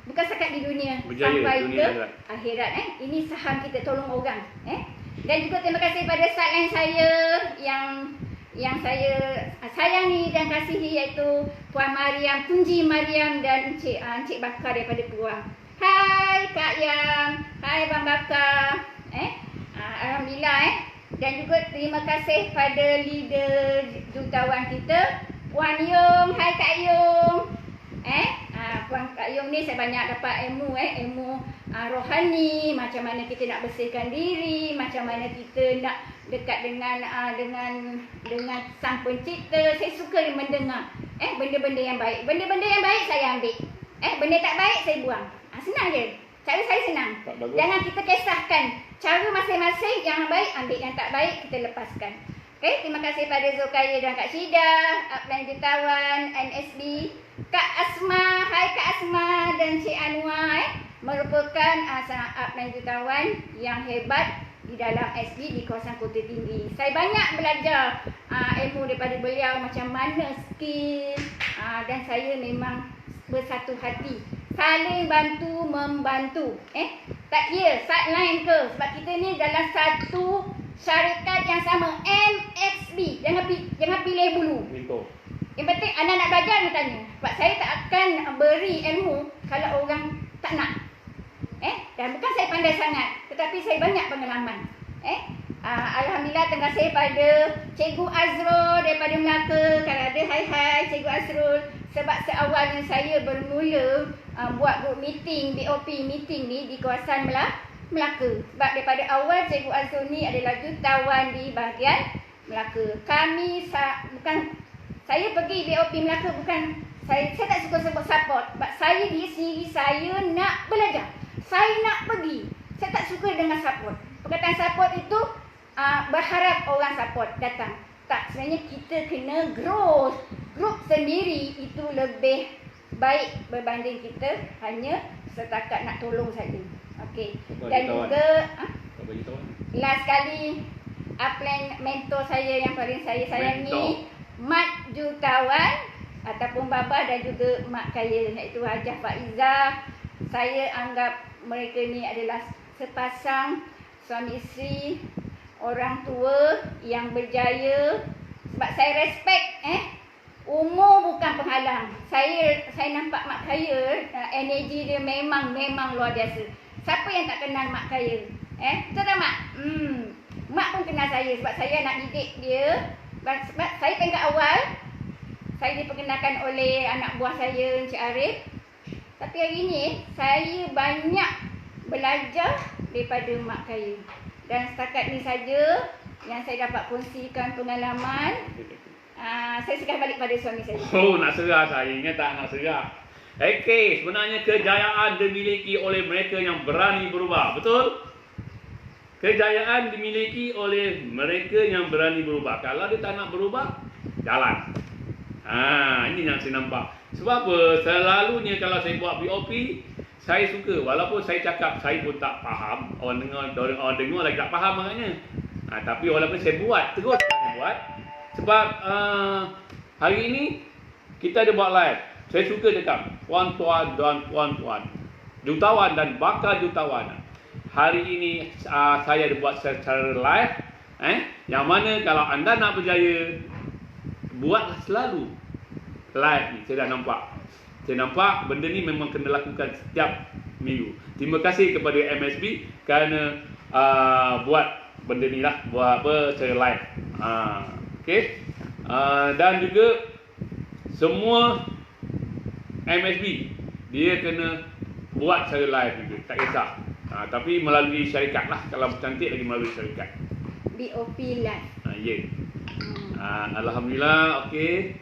bukan setakat di dunia, berjaya, sampai dunia ke akhirat. Ini saham kita, tolong orang. Dan juga terima kasih pada sideline saya yang saya sayangi dan kasihi, iaitu Puan Mariam, Kunji Mariam dan Encik Bakar daripada Peluang. Hai Kak Yang, hai Bang Bakar. Alhamdulillah. Dan juga terima kasih pada leader jutawan kita, Puan Yung. Hai Kak Yung. Puan Kak Yung ni saya banyak dapat ilmu rohani, macam mana kita nak bersihkan diri, macam mana kita nak dekat dengan Sang Pencipta. Saya suka mendengar benda-benda yang baik. Benda-benda yang baik saya ambil. Benda tak baik saya buang. Senang je. Cara saya senang. Jangan kita kisahkan cara masing-masing. Yang baik ambil, yang tak baik kita lepaskan. Terima kasih pada Zulkaya dan Kak Syida, Aplan Jutawan, NSB, Kak Asma. Hai Kak Asma dan Cik Anwar, merupakan Aplan Jutawan yang hebat di dalam SB di kawasan Kota Tinggi. Saya banyak belajar ilmu daripada beliau, macam mana skill, dan saya memang bersatu hati, saling bantu membantu. Tak kira sideline ke, sebab kita ni dalam satu syarikat yang sama, MXB. Jangan pilih bulu. Yang penting anda nak belajar, anda tanya. Sebab saya tak akan beri ilmu kalau orang tak nak. Dan bukan saya pandai sangat, tetapi saya banyak pengalaman. Alhamdulillah, terima kasih pada Cikgu Azrul daripada Melaka. Kalau ada, hai Cikgu Azrul. Sebab seawalnya saya bermula buat group meeting, BOP meeting ni di kawasan Melaka. Sebab daripada awal Cikgu Azrul ni adalah jutawan di bahagian Melaka. Saya pergi BOP Melaka bukan, saya tak suka sebut support. Sebab saya diri sendiri, saya nak belajar. Saya nak pergi. Saya tak suka dengan support. Perkataan support itu berharap orang support datang. Tak, sebenarnya kita kena grow. Grup sendiri itu lebih baik berbanding kita hanya setakat nak tolong saja. Okey. Dan juga last kali, Aplan mentor saya yang paling saya sayangi, Mat Jutawan ataupun Baba, dan juga mak saya, iaitu Hajah Faizah. Saya anggap mereka ni adalah sepasang suami isteri, orang tua yang berjaya. Sebab saya respect umur bukan penghalang. Saya nampak mak saya, energi dia memang luar biasa. Siapa yang tak kenal mak saya? Betul tak mak? Mak pun kenal saya sebab saya nak didik dia. Sebab saya tingkat awal, saya diperkenalkan oleh anak buah saya, Encik Arif. Tapi hari ini saya banyak belajar daripada mak saya. Dan setakat ni saja yang saya dapat kongsikan pengalaman. Saya serah balik pada suami saya. Oh, nak serah saya. Ingat tak nak serah. Okey, sebenarnya kejayaan dimiliki oleh mereka yang berani berubah. Betul? Kejayaan dimiliki oleh mereka yang berani berubah. Kalau dia tak nak berubah, jalan. Ini yang saya nampak. Sebab apa? Selalunya kalau saya buat BOP, saya suka. Walaupun saya cakap saya pun tak faham. Orang dengar lagi tak faham maknanya. Tapi walaupun saya buat, terus saya buat. Sebab hari ini kita ada buat live. Saya suka cakap puan-puan dan puan-puan, jutawan dan bakal jutawan. Hari ini saya ada buat secara live. Yang mana kalau anda nak berjaya, buatlah selalu live ni. Saya dah nampak. Saya nampak benda ni memang kena lakukan setiap minggu. Terima kasih kepada MSB kerana buat benda ni lah. Buat apa secara live. Okay. Dan juga semua MSB dia kena buat secara live juga. Tak kisah. Tapi melalui syarikat lah. Kalau cantik lagi melalui syarikat. BOP live. Ya. Alhamdulillah. Okey.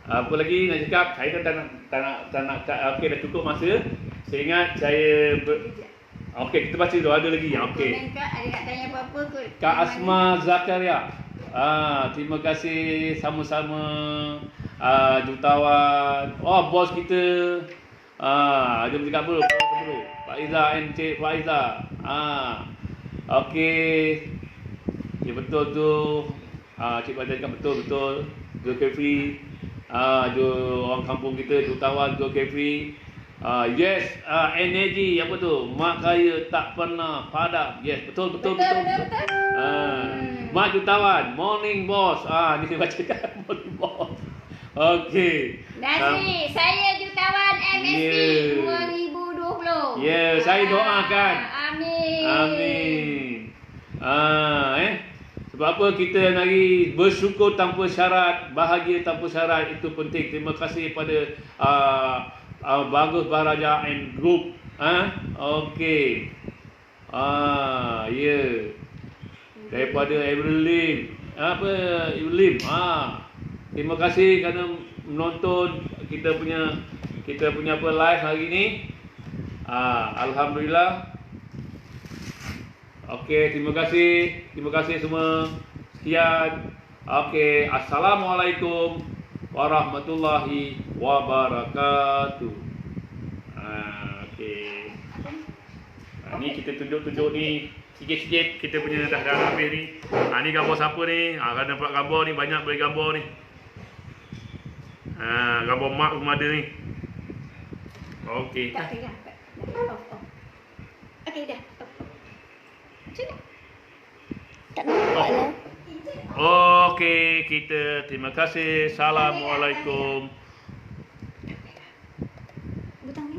Apa lagi nak cakap? Saya kan tak nak okey, dah cukup masa. Saya ingat saya okey, kita baca dulu, ada lagi. Okey. Kak, ada nak tanya apa-apa ke? Kak Asma Zakaria. Terima kasih sama-sama jutawan. Oh, bos kita. Jom cakap dulu. Pak Iza and Cik Faiza. Okey. Ya betul tu. Cik Faiza cakap betul. Zulkifli. Orang kampung kita, jutawan Zulkifli. Yes, energy apa tu? Mak kaya tak pernah padam. Yes, betul. Mak jutawan, morning boss. Ni saya baca kan, morning boss. Okey. Nazri, saya jutawan MSB 2020. Ya, saya doakan. Amin. Sebab apa kita hari bersyukur tanpa syarat, bahagia tanpa syarat, itu penting. Terima kasih kepada Bagus Baraja and Group. Okey. Ya. Daripada Evelyn. Evelyn. Terima kasih kerana menonton kita punya apa live hari ni. Alhamdulillah. Okey, terima kasih semua. Sekian. Okey, assalamualaikum warahmatullahi wabarakatuh. Okey. Ni kita tunjuk ni sikit-sikit kita punya dah habis ni. Ni gambar siapa ni? Kan nampak gambar ni, banyak boleh gambar ni. Gambar mak rumah ada ni. Okey. Tak pegang. Okey dah. Macam mana? Tak nampak lah. Okey, kita terima kasih. Assalamualaikum. Butang ni.